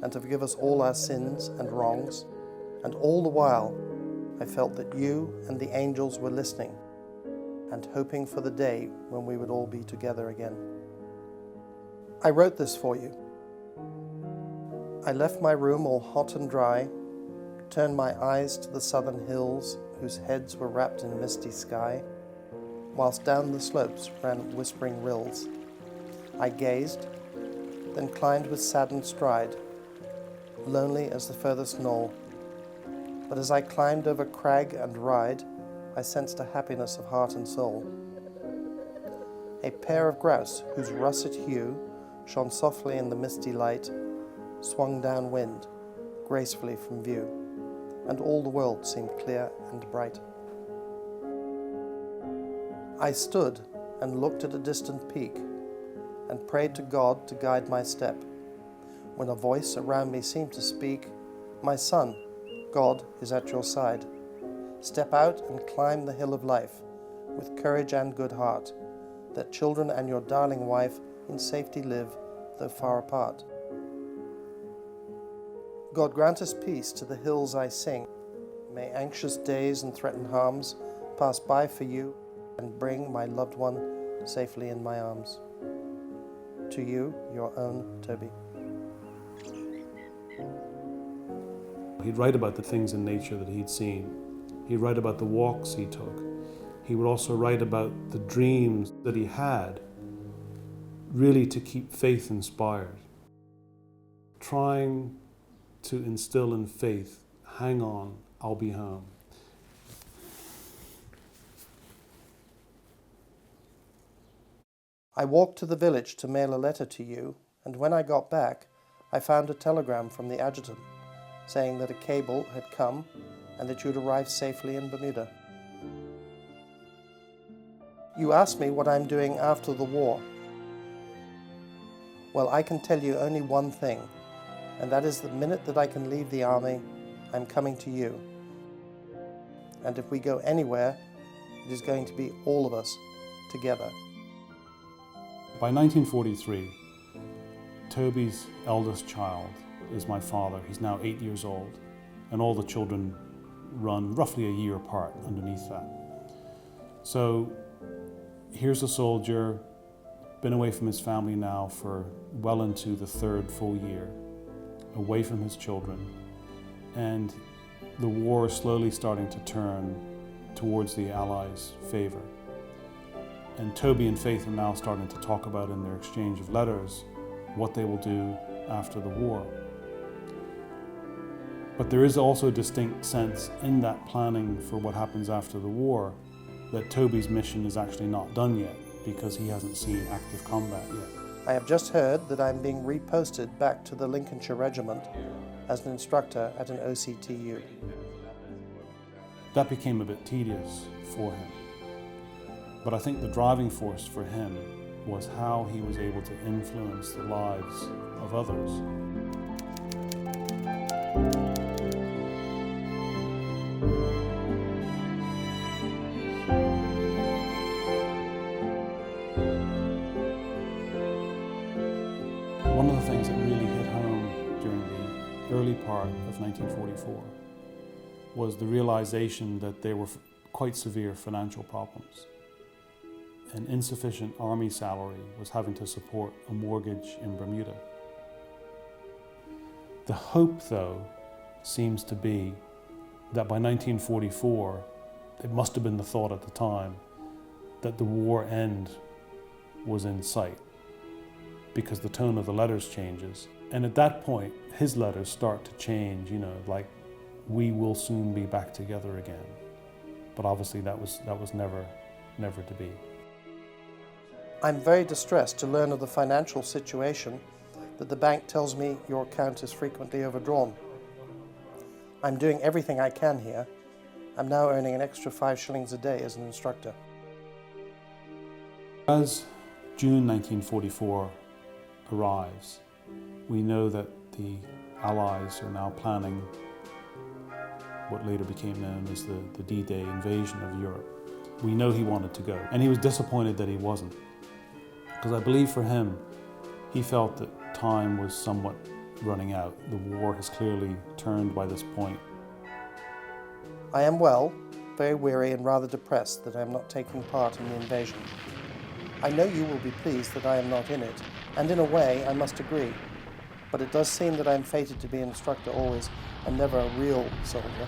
and to forgive us all our sins and wrongs, and all the while, I felt that you and the angels were listening, and hoping for the day when we would all be together again. I wrote this for you. I left my room all hot and dry, turned my eyes to the southern hills whose heads were wrapped in misty sky, whilst down the slopes ran whispering rills. I gazed, then climbed with saddened stride, lonely as the furthest knoll. But as I climbed over crag and ride, I sensed a happiness of heart and soul. A pair of grouse whose russet hue shone softly in the misty light swung downwind, gracefully from view, and all the world seemed clear and bright. I stood and looked at a distant peak, and prayed to God to guide my step, when a voice around me seemed to speak, "My son, God is at your side. Step out and climb the hill of life, with courage and good heart, that children and your darling wife in safety live, though far apart. God grant us peace to the hills I sing. May anxious days and threatened harms pass by for you, and bring my loved one safely in my arms. To you, your own Toby." He'd write about the things in nature that he'd seen. He'd write about the walks he took. He would also write about the dreams that he had, really to keep faith inspired. Trying to instill in faith, hang on, I'll be home. I walked to the village to mail a letter to you, and when I got back, I found a telegram from the adjutant saying that a cable had come and that you'd arrived safely in Bermuda. You asked me what I'm doing after the war. Well, I can tell you only one thing, and that is the minute that I can leave the army, I'm coming to you. And if we go anywhere, it is going to be all of us together. By 1943, Toby's eldest child is my father. He's now 8 years old, and all the children run roughly a year apart underneath that. So here's a soldier, been away from his family now for well into the third full year, away from his children, and the war is slowly starting to turn towards the Allies' favor. And Toby and Faith are now starting to talk about in their exchange of letters what they will do after the war. But there is also a distinct sense in that planning for what happens after the war that Toby's mission is actually not done yet, because he hasn't seen active combat yet. I have just heard that I'm being reposted back to the Lincolnshire Regiment as an instructor at an OCTU. That became a bit tedious for him. But I think the driving force for him was how he was able to influence the lives of others. One of the things that really hit home during the early part of 1944 was the realization that there were quite severe financial problems. An insufficient army salary was having to support a mortgage in Bermuda. The hope, though, seems to be that by 1944, it must have been the thought at the time, that the war end was in sight, because the tone of the letters changes. And at that point, his letters start to change, like, "We will soon be back together again." But obviously that was never to be. I'm very distressed to learn of the financial situation that the bank tells me your account is frequently overdrawn. I'm doing everything I can here. I'm now earning an extra 5 shillings a day as an instructor. As June 1944 arrives, we know that the Allies are now planning what later became known as the D-Day invasion of Europe. We know he wanted to go, and he was disappointed that he wasn't. Because I believe for him, he felt that time was somewhat running out. The war has clearly turned by this point. I am well, very weary and rather depressed that I am not taking part in the invasion. I know you will be pleased that I am not in it, and in a way I must agree, but it does seem that I am fated to be an instructor always and never a real soldier.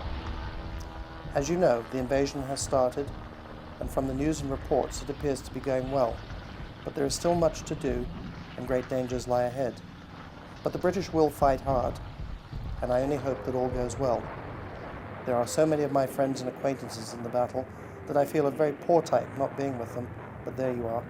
As you know, the invasion has started, and from the news and reports it appears to be going well. But there is still much to do, and great dangers lie ahead. But the British will fight hard, and I only hope that all goes well. There are so many of my friends and acquaintances in the battle that I feel a very poor type not being with them, but there you are.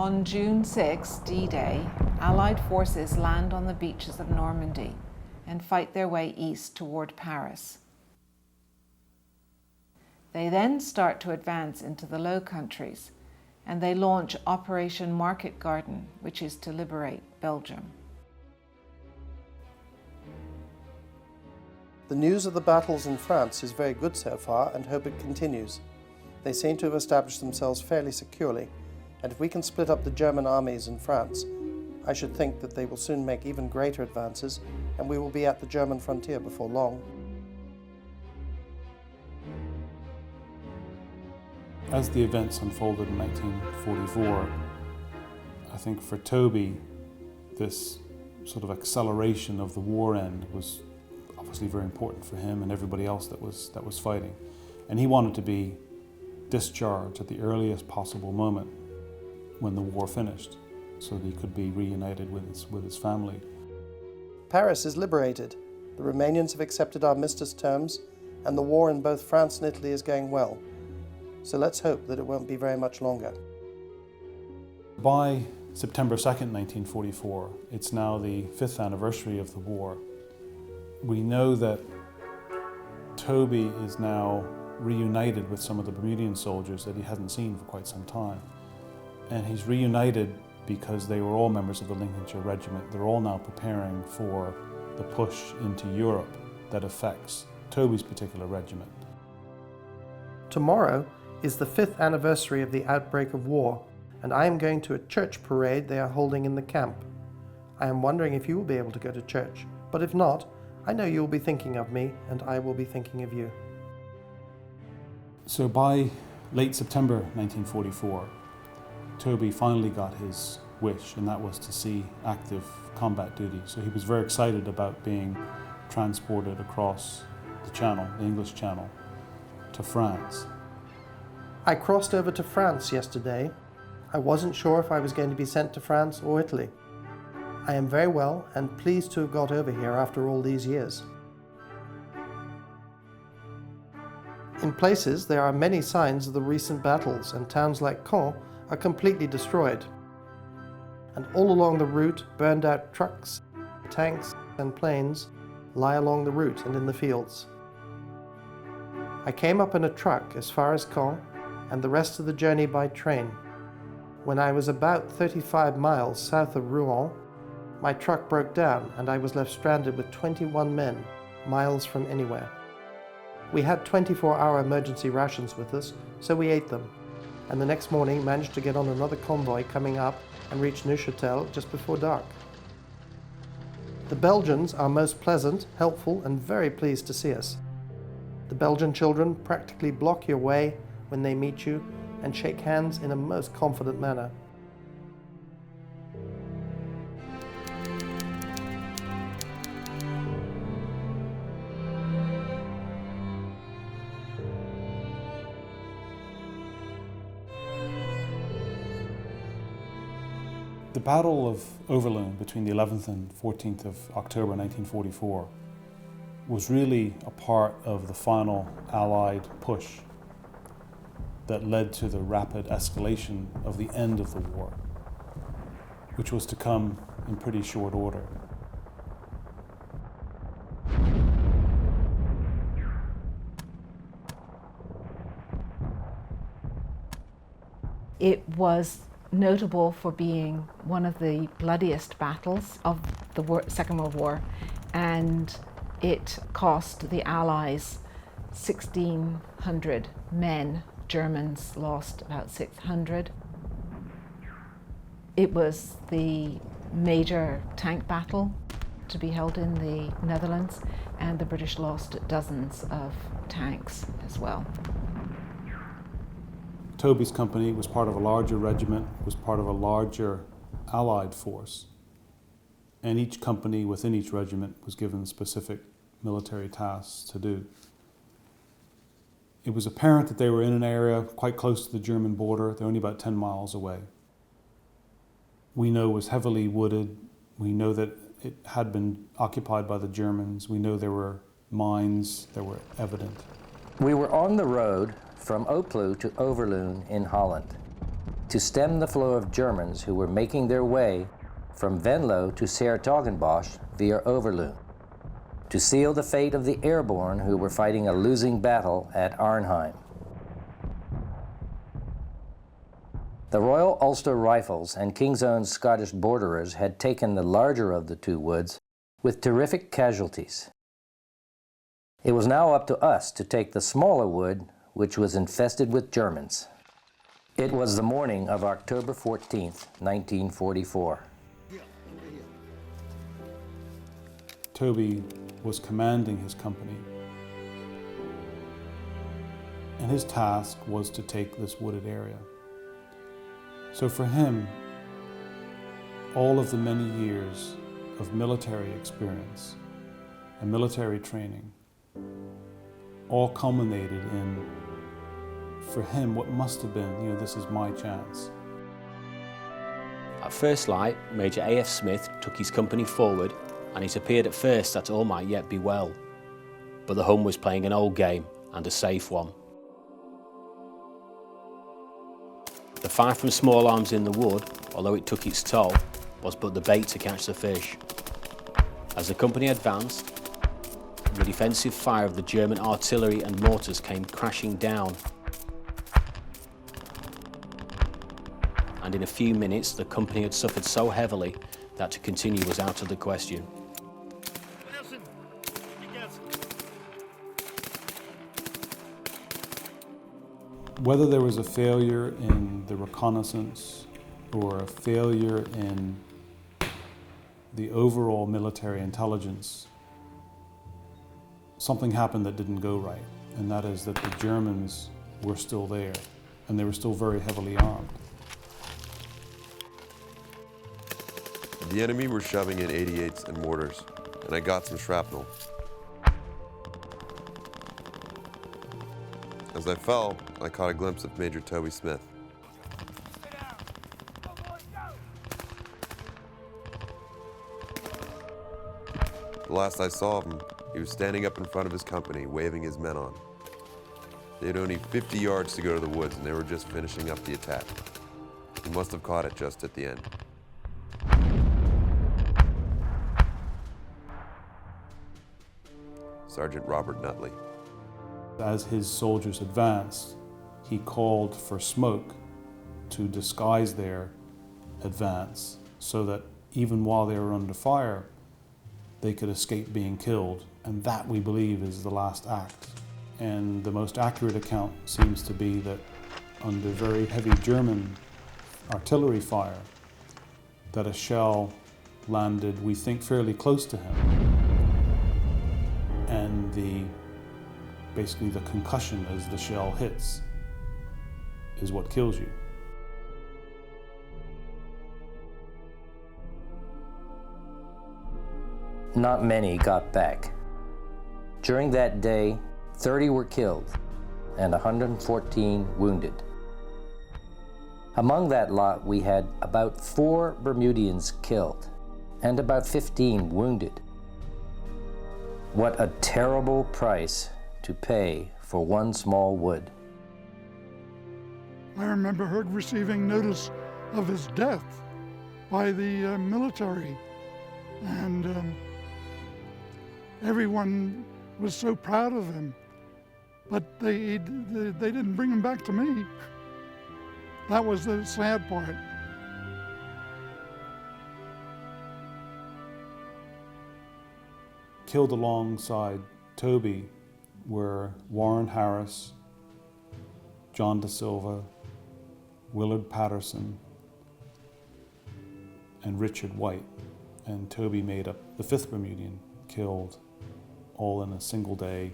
On June 6, D-Day, Allied forces land on the beaches of Normandy and fight their way east toward Paris. They then start to advance into the Low Countries, and they launch Operation Market Garden, which is to liberate Belgium. The news of the battles in France is very good so far, and hope it continues. They seem to have established themselves fairly securely, and if we can split up the German armies in France, I should think that they will soon make even greater advances, and we will be at the German frontier before long. As the events unfolded in 1944, I think for Toby, this sort of acceleration of the war end was obviously very important for him and everybody else that was fighting. And he wanted to be discharged at the earliest possible moment when the war finished, so that he could be reunited with his family. Paris is liberated. The Romanians have accepted our armistice terms, and the war in both France and Italy is going well. So let's hope that it won't be very much longer. By September 2nd, 1944, it's now the 5th anniversary of the war. We know that Toby is now reunited with some of the Bermudian soldiers that he hasn't seen for quite some time. And he's reunited because they were all members of the Lincolnshire Regiment. They're all now preparing for the push into Europe that affects Toby's particular regiment. Tomorrow is the 5th anniversary of the outbreak of war, and I am going to a church parade they are holding in the camp. I am wondering if you will be able to go to church, but if not, I know you will be thinking of me, and I will be thinking of you. So by late September 1944, Toby finally got his wish, and that was to see active combat duty. So he was very excited about being transported across the Channel, the English Channel, to France. I crossed over to France yesterday. I wasn't sure if I was going to be sent to France or Italy. I am very well and pleased to have got over here after all these years. In places, there are many signs of the recent battles, and towns like Caen are completely destroyed. And all along the route, burned out trucks, tanks and planes lie along the route and in the fields. I came up in a truck as far as Caen and the rest of the journey by train. When I was about 35 miles south of Rouen, my truck broke down and I was left stranded with 21 men, miles from anywhere. We had 24-hour emergency rations with us, so we ate them, and the next morning managed to get on another convoy coming up and reach Neuchâtel just before dark. The Belgians are most pleasant, helpful, and very pleased to see us. The Belgian children practically block your way when they meet you and shake hands in a most confident manner. The Battle of Overloon between the 11th and 14th of October 1944 was really a part of the final Allied push that led to the rapid escalation of the end of the war, which was to come in pretty short order. It was notable for being one of the bloodiest battles of the Second World War, and it cost the Allies 1,600 men. Germans lost about 600. It was the major tank battle to be held in the Netherlands, and the British lost dozens of tanks as well. Toby's company was part of a larger regiment, was part of a larger Allied force, and each company within each regiment was given specific military tasks to do. It was apparent that they were in an area quite close to the German border. They're only about 10 miles away. We know it was heavily wooded. We know that it had been occupied by the Germans. We know there were mines that were evident. We were on the road from Oplu to Overloon in Holland. to stem the flow of Germans who were making their way from Venlo to 's-Hertogenbosch via Overloon, to seal the fate of the airborne who were fighting a losing battle at Arnhem. The Royal Ulster Rifles and King's Own Scottish Borderers had taken the larger of the two woods with terrific casualties. It was now up to us to take the smaller wood, which was infested with Germans. It was the morning of October 14th, 1944. Toby was commanding his company, and his task was to take this wooded area. So for him, all of the many years of military experience and military training all culminated in, for him, what must have been, this is my chance. At first light, Major A.F. Smith took his company forward, and it appeared at first that all might yet be well. But the Hun was playing an old game, and a safe one. The fire from small arms in the wood, although it took its toll, was but the bait to catch the fish. As the company advanced, the defensive fire of the German artillery and mortars came crashing down. And in a few minutes, the company had suffered so heavily that to continue was out of the question. Whether there was a failure in the reconnaissance or a failure in the overall military intelligence, something happened that didn't go right, and that is that the Germans were still there, and they were still very heavily armed. The enemy were shoving in 88s and mortars, and I got some shrapnel. As I fell, I caught a glimpse of Major Toby Smith. The last I saw of him, he was standing up in front of his company, waving his men on. They had only 50 yards to go to the woods, and they were just finishing up the attack. He must have caught it just at the end. Sergeant Robert Nutley. As his soldiers advanced, he called for smoke to disguise their advance so that even while they were under fire, they could escape being killed. And that, we believe, is the last act. And the most accurate account seems to be that under very heavy German artillery fire, that a shell landed, we think, fairly close to him. And basically the concussion as the shell hits is what kills you. Not many got back. During that day, 30 were killed and 114 wounded. Among that lot, we had about 4 Bermudians killed and about 15 wounded. What a terrible price to pay for one small wood. I remember receiving notice of his death by the military, and everyone was so proud of him, but they didn't bring him back to me. That was the sad part. Killed alongside Toby were Warren Harris, John Da Silva, Willard Patterson, and Richard White. And Toby made up the 5th Bermudian, killed all in a single day,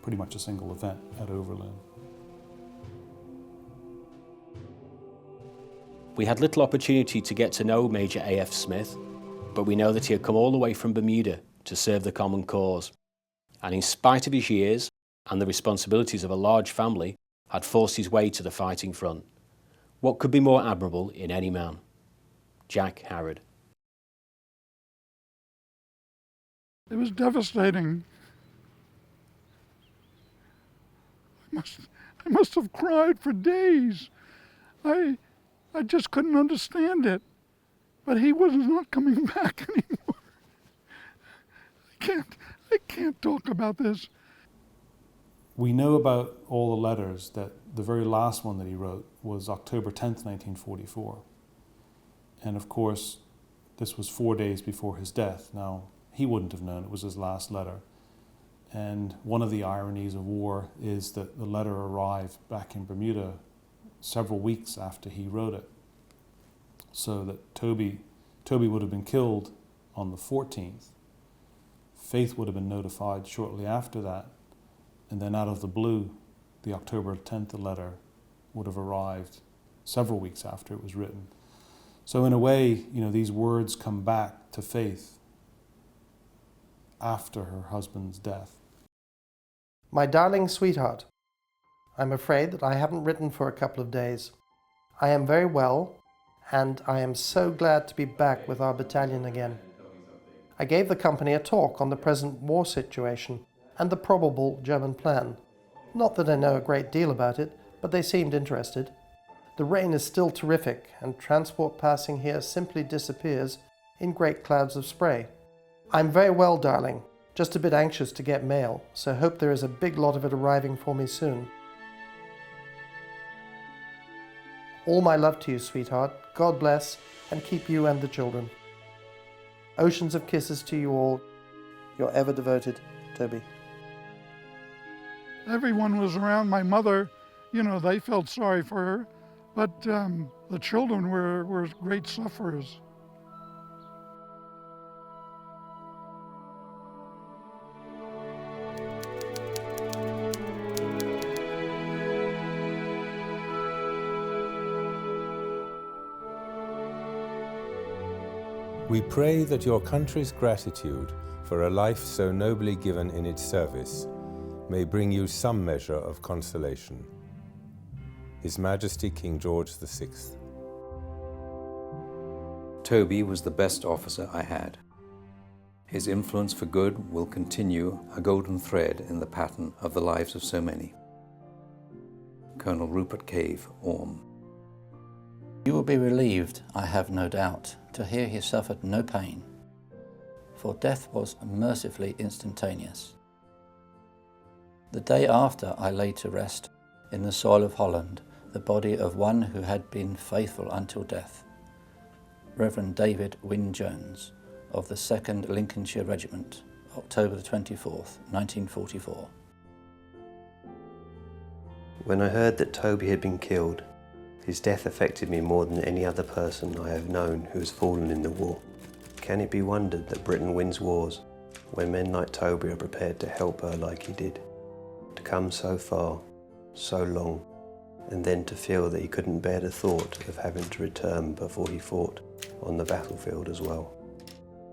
pretty much a single event at Overloon. We had little opportunity to get to know Major A.F. Smith, but we know that he had come all the way from Bermuda to serve the common cause, and in spite of his years and the responsibilities of a large family, had forced his way to the fighting front. What could be more admirable in any man? Jack Harrod. It was devastating. I must have cried for days. I I just couldn't understand it. But he was not coming back anymore. I can't talk about this. We know about all the letters that the very last one that he wrote was October 10th, 1944. And of course, this was 4 days before his death. Now, he wouldn't have known it was his last letter. And one of the ironies of war is that the letter arrived back in Bermuda several weeks after he wrote it. So that Toby would have been killed on the 14th. Faith would have been notified shortly after that. And then out of the blue, the October 10th letter would have arrived several weeks after it was written. So in a way, these words come back to Faith after her husband's death. My darling sweetheart, I'm afraid that I haven't written for a couple of days. I am very well, and I am so glad to be back with our battalion again. I gave the company a talk on the present war situation and the probable German plan. Not that I know a great deal about it, but they seemed interested. The rain is still terrific, and transport passing here simply disappears in great clouds of spray. I'm very well, darling, just a bit anxious to get mail, so hope there is a big lot of it arriving for me soon. All my love to you, sweetheart. God bless and keep you and the children. Oceans of kisses to you all. Your ever devoted Toby. Everyone was around. My mother, they felt sorry for her, but the children were great sufferers. We pray that your country's gratitude for a life so nobly given in its service may bring you some measure of consolation. His Majesty King George VI. Toby was the best officer I had. His influence for good will continue a golden thread in the pattern of the lives of so many. Colonel Rupert Cave, Orme. You will be relieved, I have no doubt, to hear he suffered no pain, for death was mercifully instantaneous. The day after I laid to rest in the soil of Holland the body of one who had been faithful until death, Reverend David Wynne Jones of the 2nd Lincolnshire Regiment, October the 24th, 1944. When I heard that Toby had been killed, his death affected me more than any other person I have known who has fallen in the war. Can it be wondered that Britain wins wars when men like Toby are prepared to help her like he did? To come so far, so long, and then to feel that he couldn't bear the thought of having to return before he fought on the battlefield as well.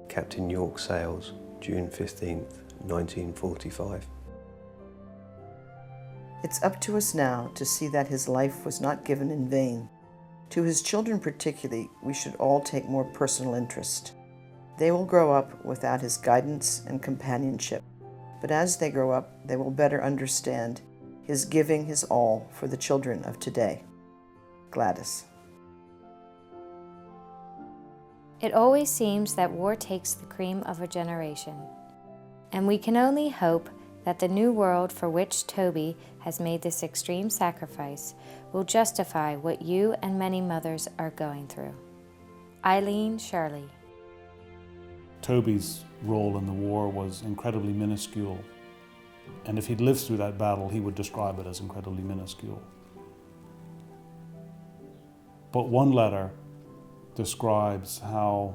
Captain York Sales, June 15th, 1945. It's up to us now to see that his life was not given in vain. To his children particularly, we should all take more personal interest. They will grow up without his guidance and companionship, but as they grow up, they will better understand his giving his all for the children of today. Gladys. It always seems that war takes the cream of a generation, and we can only hope that the new world for which Toby has made this extreme sacrifice will justify what you and many mothers are going through. Eileen Shirley. Toby's role in the war was incredibly minuscule, and if he'd lived through that battle, he would describe it as incredibly minuscule. But one letter describes how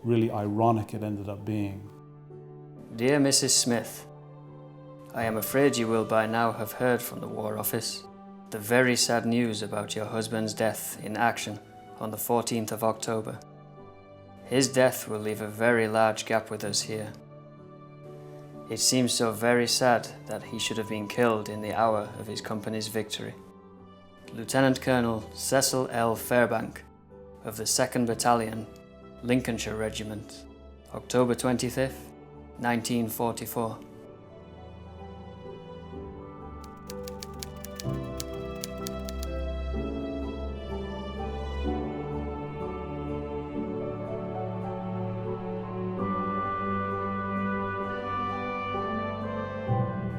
really ironic it ended up being. Dear Mrs. Smith, I am afraid you will by now have heard from the War Office the very sad news about your husband's death in action on the 14th of October. His death will leave a very large gap with us here. It seems so very sad that he should have been killed in the hour of his company's victory. Lieutenant Colonel Cecil L. Fairbank of the 2nd Battalion, Lincolnshire Regiment, October 25th, 1944.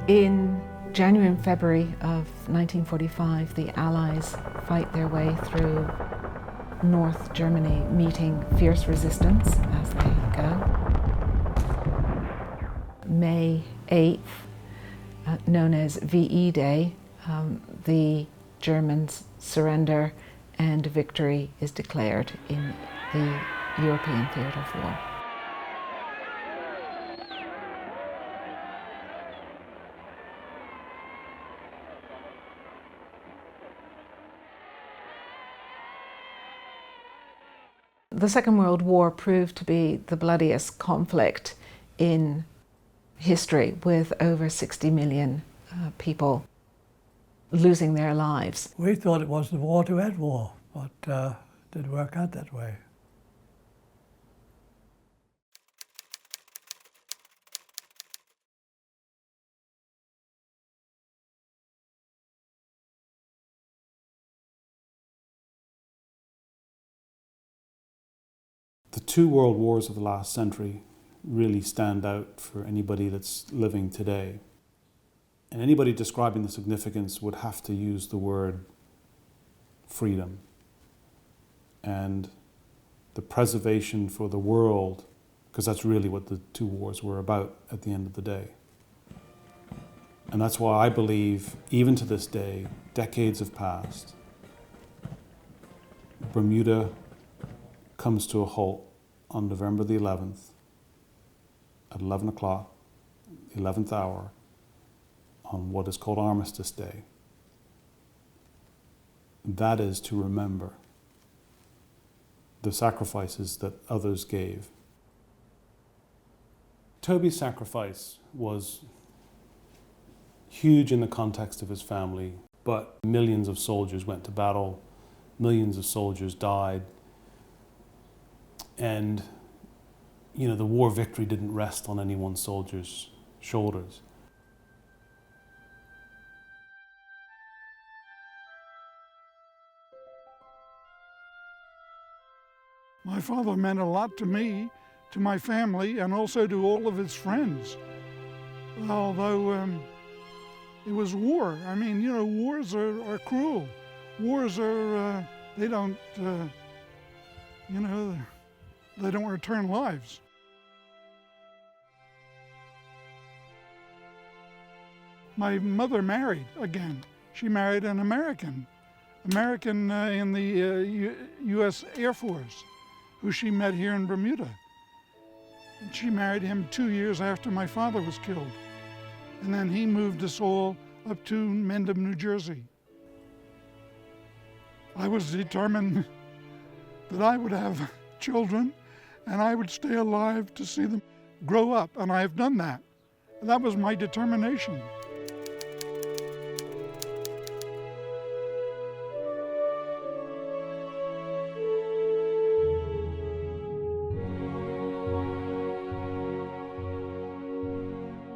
In January and February of 1945, the Allies fight their way through North Germany, meeting fierce resistance as they go. May 8th, known as VE Day, the Germans surrender and victory is declared in the European theatre of war. The Second World War proved to be the bloodiest conflict in history, with over 60 million people losing their lives. We thought it was the war to end war, but it didn't work out that way. The two world wars of the last century really stand out for anybody that's living today. And anybody describing the significance would have to use the word freedom and the preservation for the world, because that's really what the two wars were about at the end of the day. And that's why I believe, even to this day, decades have passed, Bermuda comes to a halt on November the 11th at 11 o'clock, the 11th hour, on what is called Armistice Day. That is to remember the sacrifices that others gave. Toby's sacrifice was huge in the context of his family, but millions of soldiers went to battle, millions of soldiers died, and the war victory didn't rest on any one soldier's shoulders. My father meant a lot to me, to my family, and also to all of his friends. Although it was war. I mean, wars are cruel. Wars are, they don't return lives. My mother married again. She married an American in the U.S. Air Force, who she met here in Bermuda. And she married him 2 years after my father was killed. And then he moved us all up to Mendham, New Jersey. I was determined that I would have children and I would stay alive to see them grow up, and I have done that. That was my determination.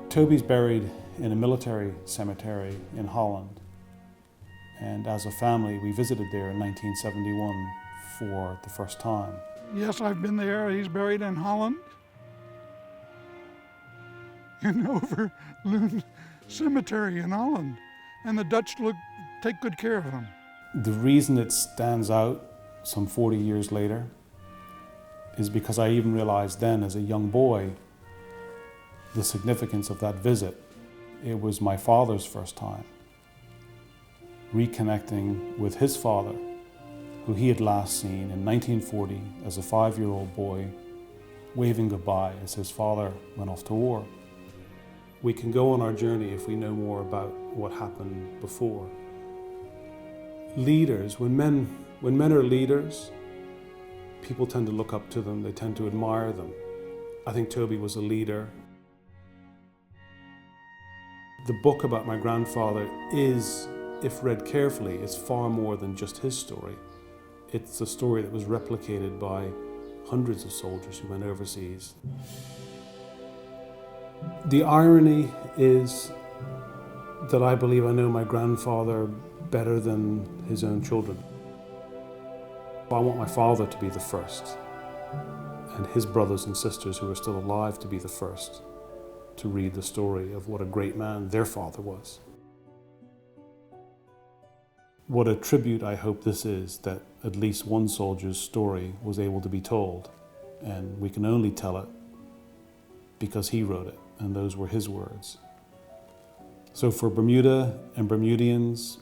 Toby's buried in a military cemetery in Holland, and as a family we visited there in 1971 for the first time. Yes, I've been there. He's buried in Holland, in Overloon Cemetery in Holland, and the Dutch take good care of him. The reason it stands out some 40 years later is because I even realized then as a young boy the significance of that visit. It was my father's first time reconnecting with his father, who he had last seen in 1940 as a 5-year-old boy, waving goodbye as his father went off to war. We can go on our journey if we know more about what happened before. Leaders, when men are leaders, people tend to look up to them, they tend to admire them. I think Toby was a leader. The book about my grandfather is, if read carefully, it's far more than just his story. It's a story that was replicated by hundreds of soldiers who went overseas. The irony is that I believe I know my grandfather better than his own children. I want my father to be the first, and his brothers and sisters who are still alive to be the first, to read the story of what a great man their father was. What a tribute I hope this is, that at least one soldier's story was able to be told, and we can only tell it because he wrote it, and those were his words. So for Bermuda and Bermudians,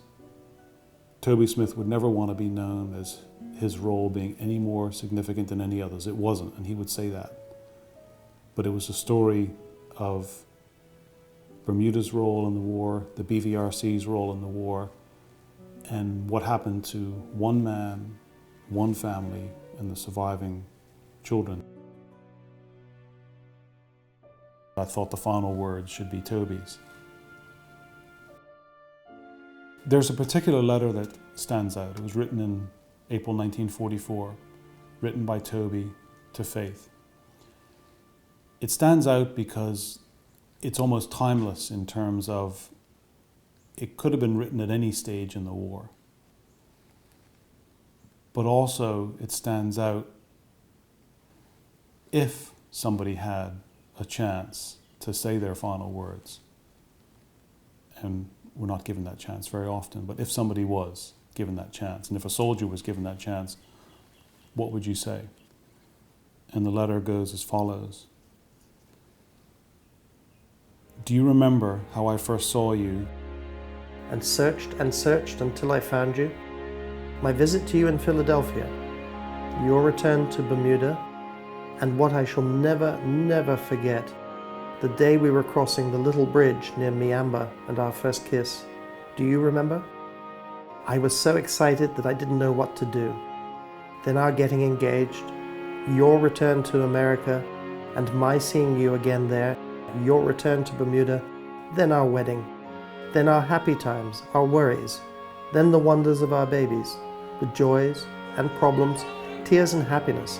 Toby Smith would never want to be known as his role being any more significant than any others. It wasn't, and he would say that. But it was a story of Bermuda's role in the war, the BVRC's role in the war, and what happened to one man, one family, and the surviving children. I thought the final words should be Toby's. There's a particular letter that stands out. It was written in April 1944, written by Toby to Faith. It stands out because it's almost timeless in terms of it could have been written at any stage in the war. But also it stands out if somebody had a chance to say their final words. And we're not given that chance very often, but if somebody was given that chance, and if a soldier was given that chance, what would you say? And the letter goes as follows. Do you remember how I first saw you? And searched until I found you? My visit to you in Philadelphia, your return to Bermuda, and what I shall never, never forget, the day we were crossing the little bridge near Miamba and our first kiss. Do you remember? I was so excited that I didn't know what to do. Then our getting engaged, your return to America, and my seeing you again there, your return to Bermuda, then our wedding, then our happy times, our worries, then the wonders of our babies, the joys and problems, tears and happiness.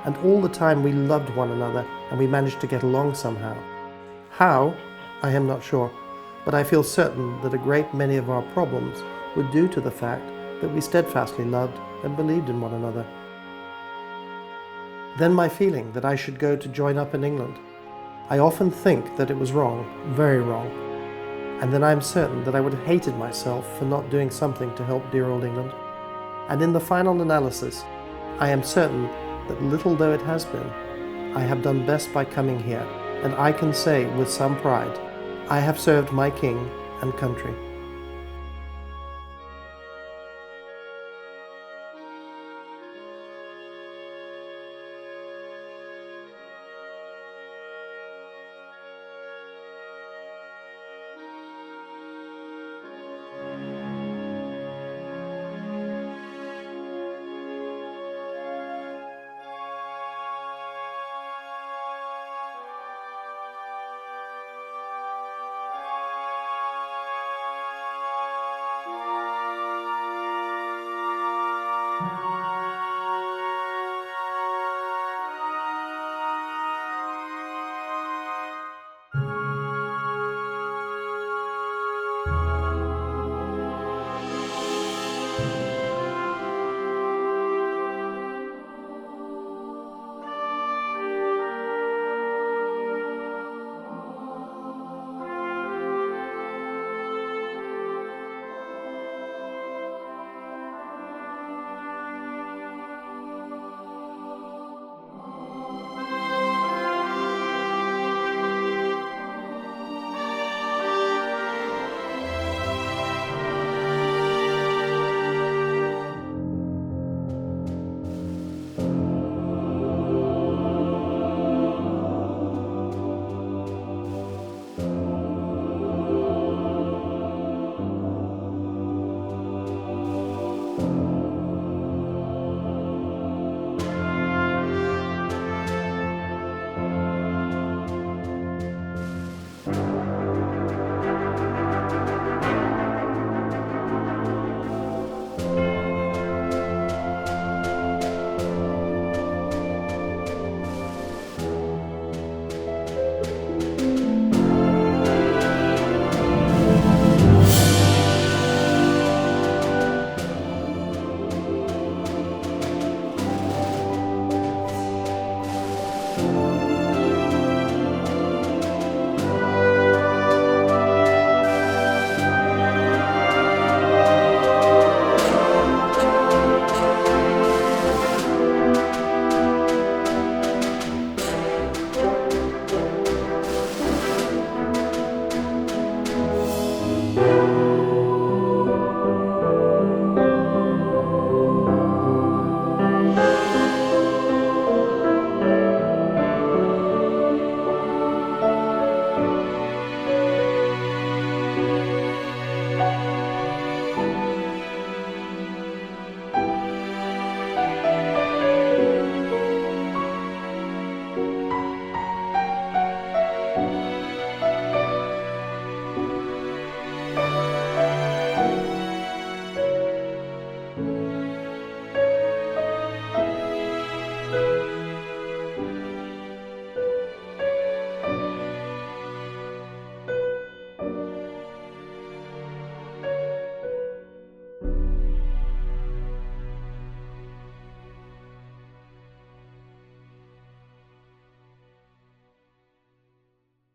And all the time we loved one another and we managed to get along somehow. How? I am not sure, but I feel certain that a great many of our problems were due to the fact that we steadfastly loved and believed in one another. Then my feeling that I should go to join up in England. I often think that it was wrong, very wrong. And then I am certain that I would have hated myself for not doing something to help dear old England. And in the final analysis, I am certain that little though it has been, I have done best by coming here, and I can say with some pride, I have served my king and country.